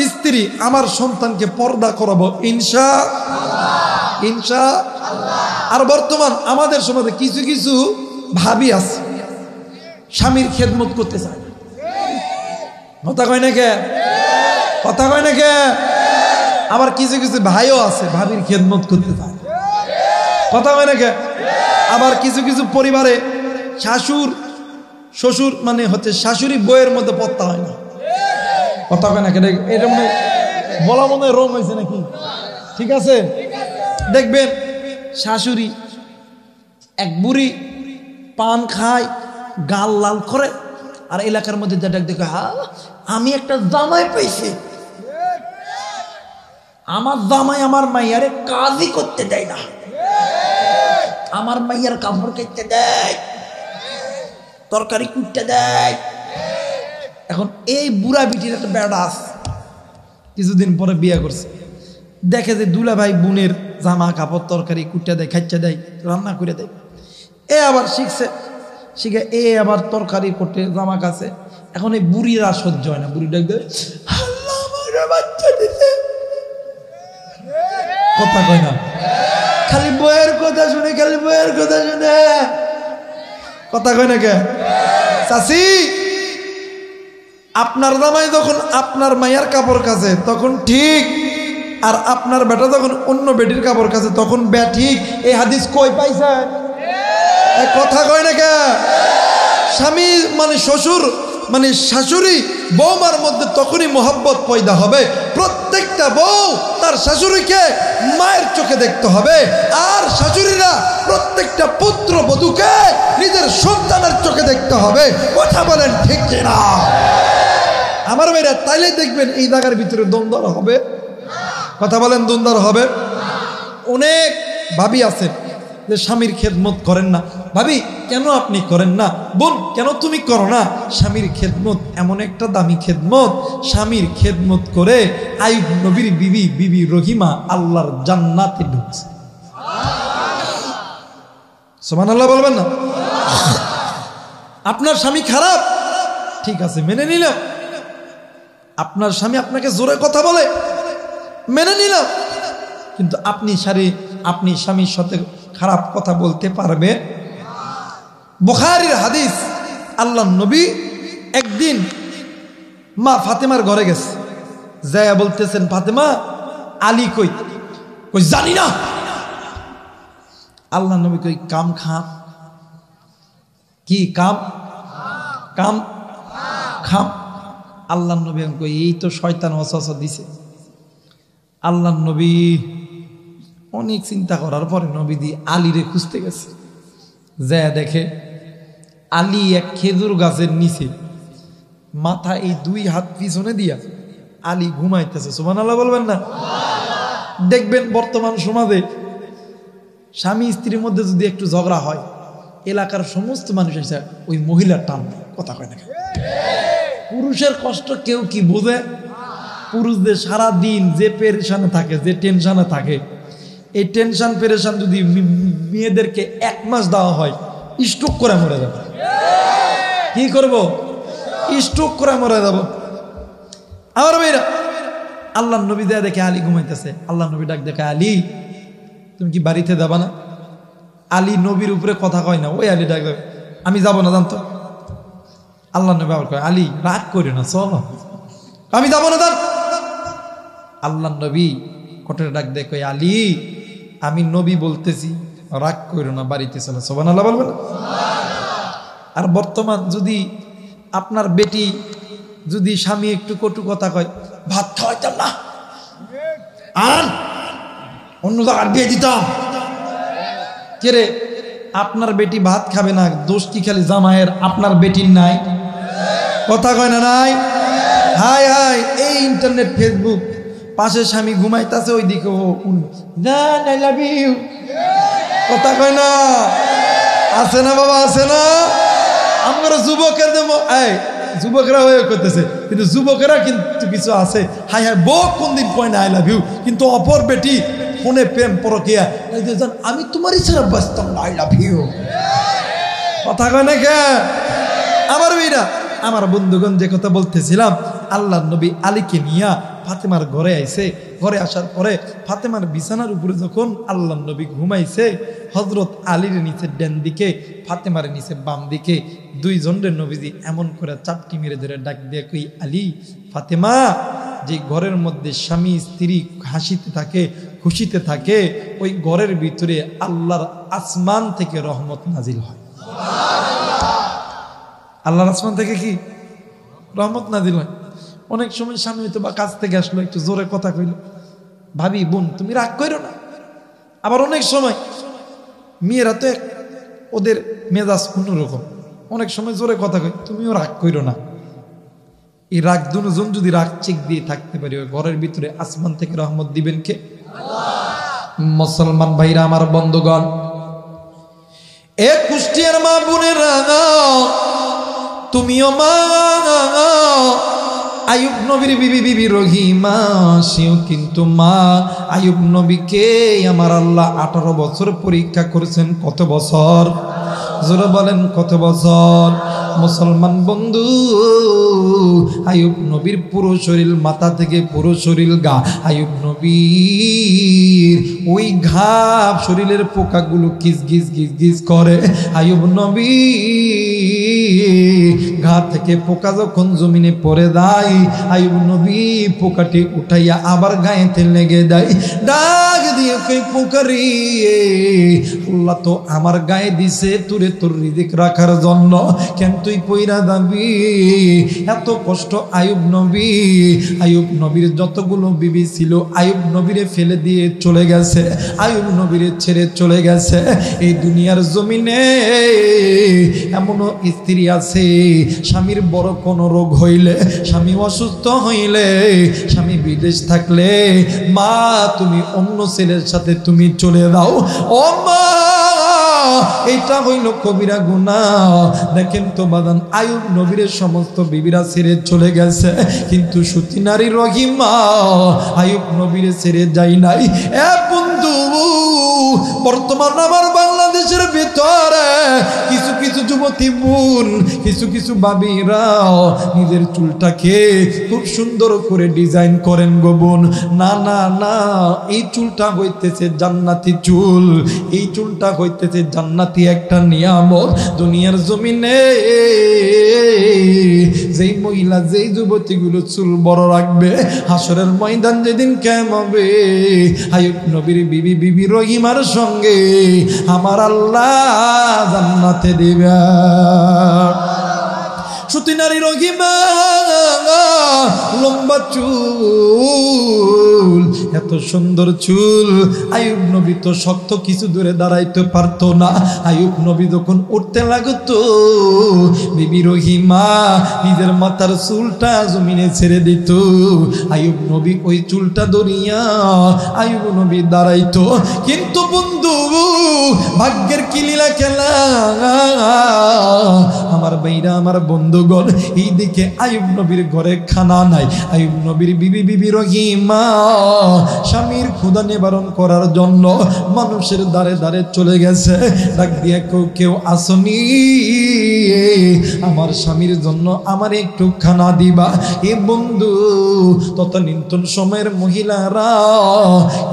স্ত্রী আমার সন্তানকে পর্দা করাবো ইনশাআল্লাহ ইনশাআল্লাহ আর বর্তমান আমাদের সমাজে কিছু কিছু ভাবি আছে স্বামীর খেদমত করতে চায় কথা কয় না কে কথা কয় না কে আবার কিছু কিছু ভাইও আছে ভাবির খেদমত করতে চায় কথা হয় নাকি আবার কিছু কিছু পরিবারে শাশুর শ্বশুর মানে হচ্ছে শাশুড়ি বইয়ের মধ্যে পত্তা হয় না কথা হয় নাকি এটা মনে বলা মনে হয় রং হয়েছে নাকি ঠিক আছে দেখবেন শাশুড়ি এক বুড়ি পান খায় গাল লাল করে আর এলাকার মধ্যে যা ডাক দেখে আমি একটা জামাই পাইছি আমার জামাই আমার মাইয়ারে কাজই করতে দেয় না আমার মাইয়ার কাপড় কেটে দেয় তরকারি কুটতে দেয় এখন এই বুড়া বিটির একটা বেড়া আছে কিছুদিন পরে বিয়ে করছে দেখে যে দুলা ভাই বোনের জামা কাপড় তরকারি কুটতে দেয় খাইতে দেয় রান্না করে দেয় এ আবার শিখছে শিখে এ আবার তরকারি করতে জামা কাছে এখন এই বুড়ির আর সহ্য হয় না বুড়ি ডাক দেয় বাচ্চা দিতে কথা কয় না খালি বইয়ের কথা শুনে খালি বইয়ের কথা শুনে কথা কয় না কে চাচি আপনার জামাই যখন আপনার মায়ের কাপড় কাছে তখন ঠিক আর আপনার বেটা যখন অন্য বেটির কাপড় কাছে তখন ঠিক এই হাদিস কই পাইছেন কথা কয় না কে স্বামী মানে শ্বশুর মানে শাশুড়ি বৌমার মধ্যে তখনই মোহাব্বত পয়দা হবে প্রত্যেকটা বউ তার শাশুড়িকে মায়ের চোখে দেখতে হবে আর শাশুড়িরা প্রত্যেকটা পুত্র বধূকে নিজের সন্তানের চোখে দেখতে হবে কথা বলেন ঠিক কিনা আমার ভাইরা তাইলে দেখবেন এই জায়গার ভিতরে দ্বন্দ্ব হবে কথা বলেন দ্বন্দ্ব হবে অনেক ভাবি আছে যে স্বামীর খেদমত করেন না ভাবি কেন আপনি করেন না বোন কেন তুমি করো না স্বামীর খেদমত এমন একটা দামি খেদমত স্বামীর খেদমত করে আইয়ুব নবীর বিবি রহিমা আল্লাহর জান্নাতে ঢুকছে সুবহানাল্লাহ বলবেন না আপনার স্বামী খারাপ ঠিক আছে মেনে নিলাম আপনার স্বামী আপনাকে জোরে কথা বলে মেনে নিলাম কিন্তু আপনি স্বামীর সাথে খারাপ কথা বলতে পারবে বুখারীর হাদিস আল্লাহ নবী একদিন মা ফাতেমার ঘরে গেছে যায়া বলতেছেন ফাতেমা আলী কই কই জানি না আল্লাহ নবী কই কাম খাম কি কাম কাম খাম আল্লাহ নবী কই এই তো শয়তান ওয়াসওয়াসা দিছে আল্লাহ নবী অনেক চিন্তা করার পরে নবীদি আলীরে খুঁজতে গেছে যায় দেখে আলী এক খেজুর গাছের নিচে মাথা এই দুই হাত পিছনে দিয়া আলী ঘুমাইতেছে, সুবহানাল্লাহ বলবেন না? দেখবেন বর্তমান সমাজে স্বামী স্ত্রীর মধ্যে যদি একটু ঝগড়া হয়, এলাকার সমস্ত মানুষ এসে ওই মহিলার টান কথা কয় না। পুরুষের কষ্ট কেউ কি বোঝে? পুরুষদের সারা দিন যে পেরেশানে থাকে, যে টেনশনে থাকে, এই টেনশন পেরেশান যদি মেয়েদেরকে 1 মাস দেওয়া হয়, স্ট্রোক করে মরে যাবে। কি করব? স্ট্রোক করে মরে যাব। আমার মেয়েরা, আল্লাহ নবী দেয়া দেখে আলী ঘুমাইতেছে, আল্লাহ নবী ডাক দেখে, আলী তুমি কি বাড়িতে যাবা না? আলী নবীর উপরে কথা কয় না, ওই আলী ডাক দেবে, আমি যাব না জানতো। আল্লাহ নবী আবার কয়, আলী রাগ করি না, চলো। আমি যাব না জান। আল্লাহ নবী কটরে ডাক দেখে, আলী আমি নবী বলতেছি, রাগ করো না, বাড়িতে চলো। সুবহানাল্লাহ বলবেন? আর বর্তমান যদি আপনার বেটি যদি স্বামী একটু কটু কথা কয়, ভাত খাওয়াইতাম না, আর অন্য জায়গায় বিয়ে দিতাম। কে রে, আপনার বেটি ভাত খাবে না, দোষ কি খালি জামাইয়ের? আপনার বেটির নাই? কথা কয় না নাই? হাই হাই, এই ইন্টারনেট ফেসবুক, পাশে স্বামী ঘুমাইতেছে, ওই দিকে আই লাভ ইউ কথা কয় না? আছে না বাবা, আছে না? আমরা যুবকের দেবো, এই যুবকরা হয়ে করতেছে, কিন্তু যুবকেরা কিন্তু কিছু আছে, হাই হাই বউ কোন দিন কয় না আই লাভ ইউ, কিন্তু অপর বেটি ফোনে প্রেম পরকিয়া, আমি তোমারই ছাড়া বাঁচতাম না, আই লাভ ইউ কথা কয় না কে? আমার মেয়েরা, আমার বন্ধুগণ, যে কথা বলতেছিলাম, আল্লাহ নবী আলীকে নিয়া ফাতেমার ঘরে আইছে। ঘরে আসার পরে ফাতেমার বিছানার উপরে যখন আল্লাহ নবী ঘুমাইছে, হযরত আলীর নিচে ডান দিকে, ফাতেমার নিচে বাম দিকে, দুইজনের নবীজি এমন করে চাপটি মেরে ধরে ডাক দিয়ে কই, আলী, ফাতেমা, যে ঘরের মধ্যে স্বামী স্ত্রী হাসিতে থাকে, খুশিতে থাকে, ওই ঘরের ভিতরে আল্লাহর আসমান থেকে রহমত নাজিল হয়। আল্লাহর আসমান থেকে কি রহমত নাজিল হয়? অনেক সময় স্বামী হয়তো বা কাছ থেকে আসলো, একটু জোরে কথা কইল, ভাবি বোন তুমি রাগ করো না। আবার অনেক সময় মেয়েরা তো ওদের মেজাজ অন্যরকম, অনেক সময় জোরে কথা কই, তুমিও রাগ করো না। এই রাগ দুজন যদি রাগ চেক দিয়ে থাকতে পারি, ওই ঘরের ভিতরে আসমান থেকে রহমত দিবেন কে? মুসলমান ভাইরা, আমার বন্ধুগণ, এ কুষ্টিয়ার মা বোনেরা, তুমিও মা, আইয়ুব নবীর বিবি রহিমা, সেও কিন্তু মা। আইয়ুব নবীকে আমার আল্লাহ 18 বছর পরীক্ষা করেছেন। কত বছর? জোরে বলেন কত বছর? মুসলমান বন্ধু, আইয়ুব নবীর পুরো শরীর, মাথা থেকে পুরো শরীর গা, আইয়ুব নবীর ওই ঘাপ শরীরের পোকাগুলো কিস গিস গিস গিস করে। আইয়ুব নবী ঘা থেকে পোকা যখন জমিনে পড়ে দেয়, আইয়ুব নবী পোকাটি উঠাইয়া আবার গায়েতে লেগে দেয়, ডাক দিয়ে কই, পোকারি, আল্লাহ তো আমার গায়ে দিছে তোরে তোর রিজিক রাখার জন্য, কেন তুই পয়রা যাবি? এত কষ্ট আইয়ুব নবী, আইয়ুব নবীর যতগুলো বিবি ছিল আইয়ুব নবীরে ফেলে দিয়ে চলে গেছে, আইয়ুব নবীরে ছেড়ে চলে গেছে। এই দুনিয়ার জমিনে এমনও স্ত্রী আছে, স্বামীর বড় কোনো রোগ হইলে, স্বামী অসুস্থ হইলে, স্বামী বিদেশ থাকলে, মা তুমি অন্য ছেলের সাথে তুমি চলে যাও, ও মা এইটা হইল কবিরা গুনাহ। দেখেন তো বাদান, আইয়ুব নবীর সমস্ত বিবিরা ছেড়ে চলে গেছে, কিন্তু সতী নারী রহিমা আইয়ুব নবীর ছেড়ে যাই নাই। এ বন্ধু, বর্তমান আমার বাংলাদেশের ভিতরে কিছু কিছু যুবতী বোন, কিছু কিছু বাবিরা নিজের চুলটাকে খুব সুন্দর করে ডিজাইন করেন গো বোন। না না না, এই চুলটা হইতেছে জান্নাতি চুল, এই চুলটা হইতেছে জান্নাতি একটা নিয়ামত। দুনিয়ার জমিনে যেই মহিলা, যেই যুবতীগুলো চুল বড় রাখবে, হাসরের ময়দান যেদিন কায়েম হবে, আইয়ুব নবীর বিবি রহিমার সঙ্গে আমার আল্লাহ জান্নাতে দিবে। সতী নারী রহিমা লম্বা চুল, এত সুন্দর চুল। আইয়ুব নবী তো শক্ত কিছু দূরে দাঁড়াইতে পারতো না। আইয়ুব নবী যখন উঠতে লাগতো, বিবি রহিমা নিজের মাথার চুলটা জমিনে ছেড়ে দিত। আইয়ুব নবী ওই চুলটা ধরিয়া আইয়ুব নবী দাঁড়াইতো। কিন্তু বন্ধু, ভাগ্যের কি লীলা খেলা আমার ভাইরা, আমার বন্ধুগণ, এইদিকে আইয়ুব নবীর ঘরে খানা নাই। আইয়ুব নবীর বিবি রহিমা স্বামীর ক্ষুধা নিবারণ করার জন্য মানুষের দ্বারে দ্বারে চলে গেছে। ডাক দিয়ে কেউ আসনি, আমার স্বামীর জন্য আমার একটু খানা দিবা। এ বন্ধু, তৎকালীন সময়ের মহিলারা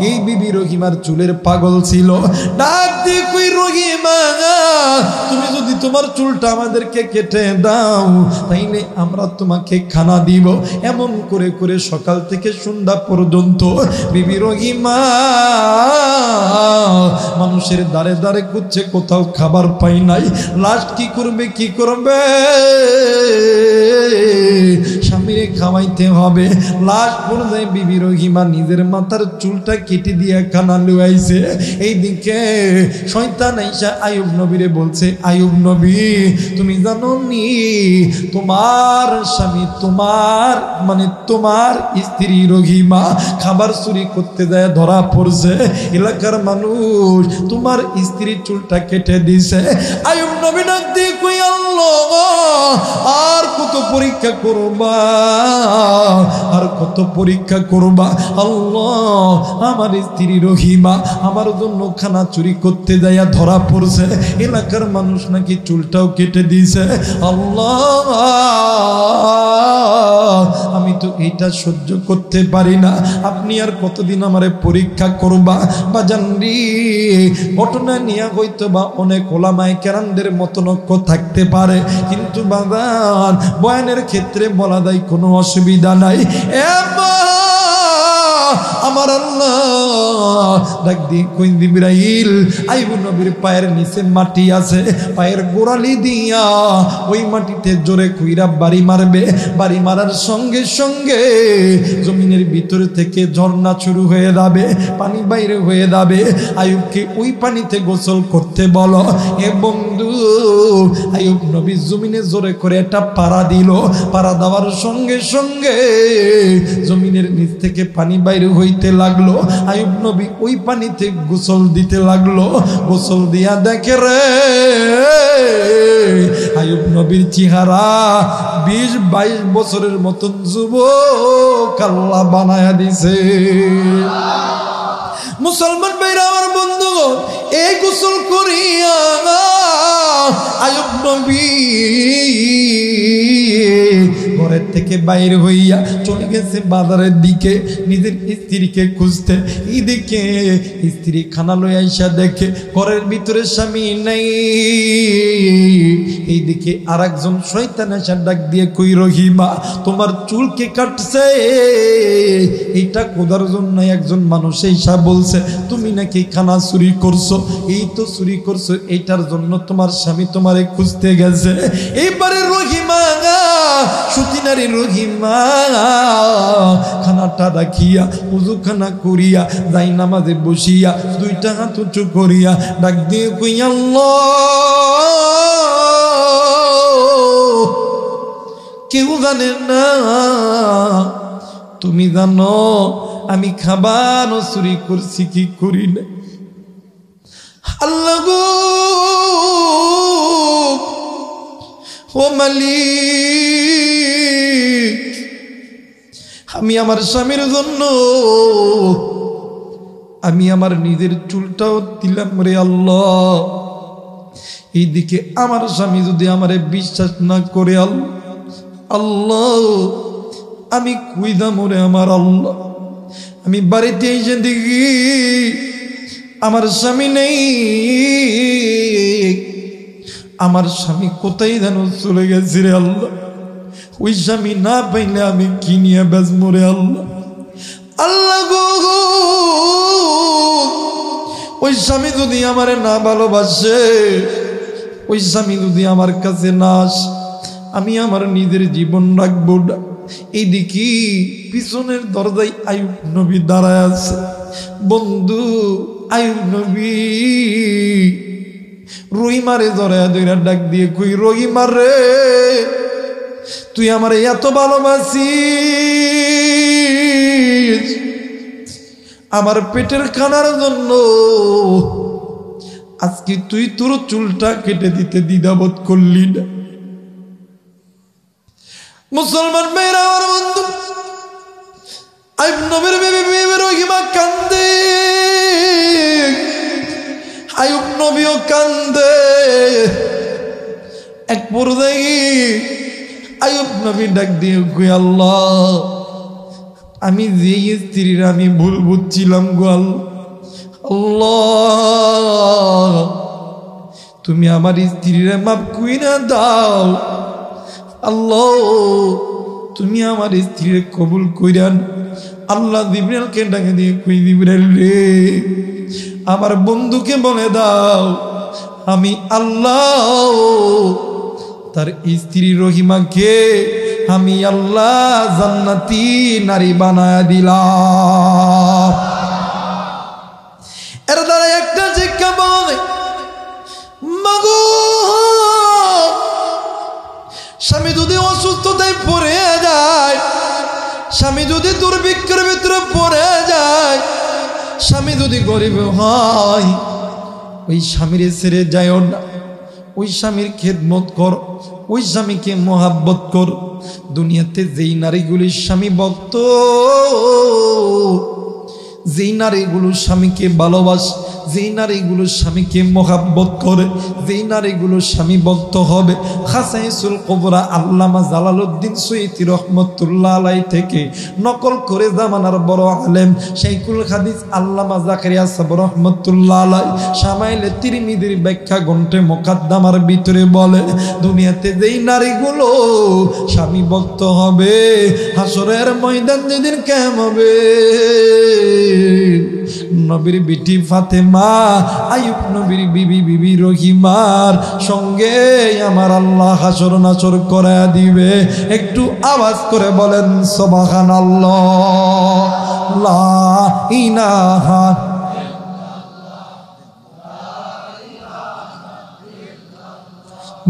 এই বিবি রহিমার চুলের পাগল ছিল। ডাক দিয়ে কই রহিমা, তুমি যদি তোমার চুলটা আমাদেরকে কেটে দাও তাইলে আমরা তোমাকে খানা দিব। এমন করে করে সকাল থেকে সন্ধ্যা পর্যন্ত বিবি রহিমা মানুষের দ্বারে দ্বারে খুঁজছে, কোথাও খাবার পাই নাই। লাস্ট কি করবে, কি করবে, স্বামীরে খাওয়াইতে হবে। লাস্ট পর্যায়ে বিবি রহিমা নিজের মাথার চুলটা কেটে দিয়ে খানা লুয়াইছে। এইদিকে শয়তান আইসা আইয়ুব নবীরে বলছে, আইয়ুব নবী তুমি জানো নি তোমার স্বামী, তোমার তোমার স্ত্রী রহিমা খাবার চুরি করতে যায় ধরা পড়ছে। এলাকার মানুষ তোমার স্ত্রীর চুলটা কেটে দিছে। আইয়ুব নবী ডাক দিয়ে কই, আল্লাহ আর কত পরীক্ষা করবা, আর কত পরীক্ষা করবা। আল্লাহ আমার স্ত্রী রহিমা আমার জন্য খানা চুরি করতে যাইয়া ধরা পড়ছে। এলাকার মানুষ নাকি চুলটাও কেটে দিয়েছে। আল্লাহ আমি তো এটা সহ্য করতে পারি না, আপনি আর কতদিন আমারে পরীক্ষা করবা। বাজানরি ঘটনা নিয়ে হয়তো বা অনেক ওলামায়ে কেরামদের মতনৈক্য থাকতে পারে, কিন্তু বাজান বয়ানের ক্ষেত্রে বলা যায় কোনো অসুবিধা নাই। আমার আল্লাহ ডাক দিয়ে কই, জিবরাইল আইয়ুব নবীর পায়ের নিচে মাটি আছে, পায়ের গোড়ালি দিয়া ওই মাটিতে জোরে কইরা বাড়ি মারবে। বাড়ি মারার সঙ্গে সঙ্গে জমিনের ভিতর থেকে ঝর্ণা শুরু হয়ে যাবে, পানি বাইরে হয়ে যাবে। আইয়ুবকে ওই পানিতে গোসল করতে বলো। এ বন্ধু, আইয়ুব নবী জমিনে জোরে করে একটা পাড়া দিল। পাড়া দেওয়ার সঙ্গে সঙ্গে জমিনের নিচ থেকে পানি বাইরে হইতে লাগলো। আইয়ুব নবী ওই পানিতে গোসল দিতে লাগলো। গোসল দিয়া দেখে রে আইয়ুব নবীর চেহারা 20-22 বছরের মতন যুবক আল্লাহ বানায়া দিছে। মুসলমান ভাইরা, আমার বন্ধু, এই গোসল করিয়া আইয়ুব নবী ঘরের থেকে বাইরে হইয়া চলে গেছে বাজারের দিকে নিজের স্ত্রীকে খুঁজতে। এইদিকে স্ত্রী খানা লইয়া আইসা দেখে ঘরের ভিতরে স্বামী নাই। এইদিকে আর একজন শয়তান এসে ডাক দিয়ে কই, রহিমা তোমার চুলকে কাটছে। এইটা কোদার জন্য একজন মানুষ এসা বলছে তুমি নাকি খানা চুরি করছো। এই তো চুরি করছো, এইটার জন্য তোমার স্বামী তোমারে খুঁজতে গেছে। এইবারে রহিমা, সুতিনারী রহিমা খানাটা রাখিয়া উজুখানা করিয়া যাই নামাজে বসিয়া দুইটা হাত উঁচু করিয়া ডাক দিয়ে কই, আল্লাহ কেউ জানে না, তুমি জানো আমি খাবার চুরি করছি কি করি না। আল্লাহ গো, ও মালিক, আমি আমার স্বামীর জন্য আমি আমার নিজের চুলটাও দিলাম রে আল্লাহ। এইদিকে আমার স্বামী যদি আমারে বিশ্বাস না করে, আল্লাহ আমি কই দাম রে আমার আল্লাহ। আমি বাড়িতে এসে দেখি আমার স্বামী নেই, আমার স্বামী কোথায় যেন চলে গেছে রে আল্লাহ। ওই স্বামী না পাইলে আমি কি নিয়ে বাঁচবো রে আল্লাহ। আল্লাহ গো, ওই স্বামী যদি আমারে না ভালোবাসে, ওই স্বামী যদি আমার কাছে না আসে, আমি আমার নিজের জীবন রাখবো না। এইদিকে পিছনের দরজায় আইয়ুব নবী দাঁড়ায় আছে। বন্ধু আইয়ুব নবী রহিমারে জড়ায়া ধইরা ডাক দিয়ে কই, রহিমা রে, তুই আমারে এত ভালোবাসিস, আমার পেটের খানার জন্য আজকে তুই তোর চুলটা কেটে দিতে দ্বিধাবোধ করলি না। মুসলমান মেয়েরা, আমার বন্ধু আইয়ুব নবীর বিবি রহিমা কান্দে, আইয়ুব নবীও কান্দে। এক পর্যায়ে আইয়ুব নবী ডাক দিয়ে কই, আল্লাহ, আমি যে স্ত্রীর আমি ভুল বুঝছিলাম গো আল্লাহ, তুমি আমার স্ত্রীর মাপ কইরা দাও আল্লাহ, তুমি আমার স্ত্রীর কবুল কইরান। আল্লাহ জিবরাইলকে ডাকে দিয়ে কই, জিবরাইল রে, আমার বন্ধুকে বলে দাও আমি আল্লাহ তার স্ত্রী রহিমাকে আমি আল্লাহ জান্নাতি নারী বানায়া দিলাম। এর দ্বারা একটা শিক্ষা বলে, মাগো স্বামী যদি অসুস্থতায় পড়ে যায়, স্বামী যদি দুর্ভিক্ষের ভিতরে পড়ে যায়, স্বামী যদি গরিব হয়, ওই স্বামীর ছেড়ে যায় না, ওই স্বামীর খেদমত কর, ওই স্বামীকে মোহাব্বত কর। দুনিয়াতে যেই নারীগুলির স্বামী ভক্ত, যেই নারীগুলো স্বামীকে ভালোবাসে, যেই নারীগুলো স্বামীকে মোহাব্বত করে, যেই নারীগুলো স্বামী ভক্ত হবে, খাসাইসুল কুবরা আল্লামা জালালউদ্দিন সুয়ুতী রহমতুল্লাহ আলাইহি থেকে নকল করে জামানার বড় আলেম শাইখুল হাদিস আল্লামা জাকারিয়া সাহেব রহমতুল্লাহ আলাইহি শামাইলে তিরমিজির ব্যাখ্যা গ্রন্থে মুকাদ্দামার ভিতরে বলে, দুনিয়াতে যেই নারীগুলো স্বামী ভক্ত হবে, হাসরের ময়দান যেদিন কিয়ামত হবে, নবীর বিটি ফাতেমা আইয়ুব নবীর বিবি রহিমার সঙ্গে আমার আল্লাহ হাসর নাসর করায়া দিবে। একটু আওয়াজ করে বলেন সুবহানাল্লাহ, লা ইলাহা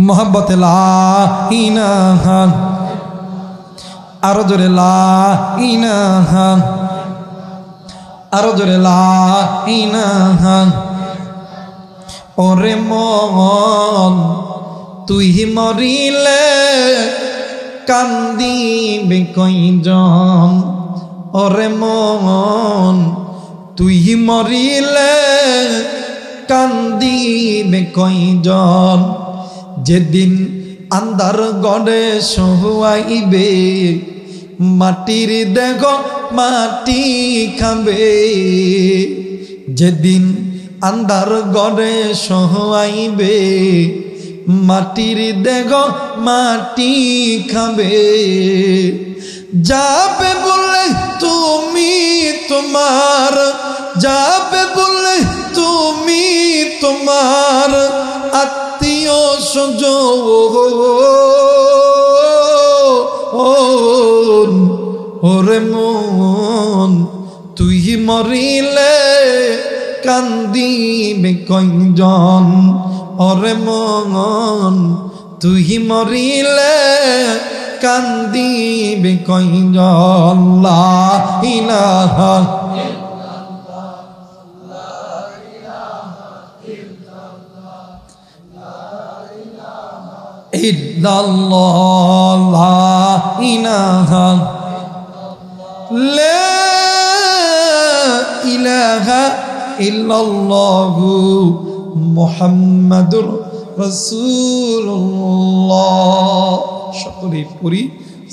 মোহাব্বতে লা ইলাহা, আরো জোরে লা ইলাহা, আরো জোরে লা ইলাহা। ওরে মন তুই মরিলে কান্দিবে কয়জন, ওরে মন তুই মরিলে কান্দিবে কয়জন, যেদিন আন্ধার গড়ে শোয়াইবে মাটির দেহ মাটি খাবে, যেদিন আন্ধার গড়ে শোয়াইবে মাটির দেহ মাটি খাবে, যাবে বলে তুমি তোমার, যাবে বলে তুমি তোমার আত্মীয় স্বজন, ওরে মন তুই মরিলে কান্দিবে কয়জন, ওরে মন তুই মরিলে কান্দিবে কয়জন, লা ইলাহা ইল্লাল্লাহ, লা ইলাহা লা ইলাহা ইল্লাল্লাহু মুহাম্মাদুর রাসূলুল্লাহ। সকলেই পড়ি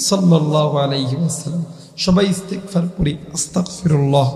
সাল্লাল্লাহু আলাইহি ওয়াসাল্লাম। সবাই ইস্তিগফার পড়ি, আস্তাগফিরুল্লাহ।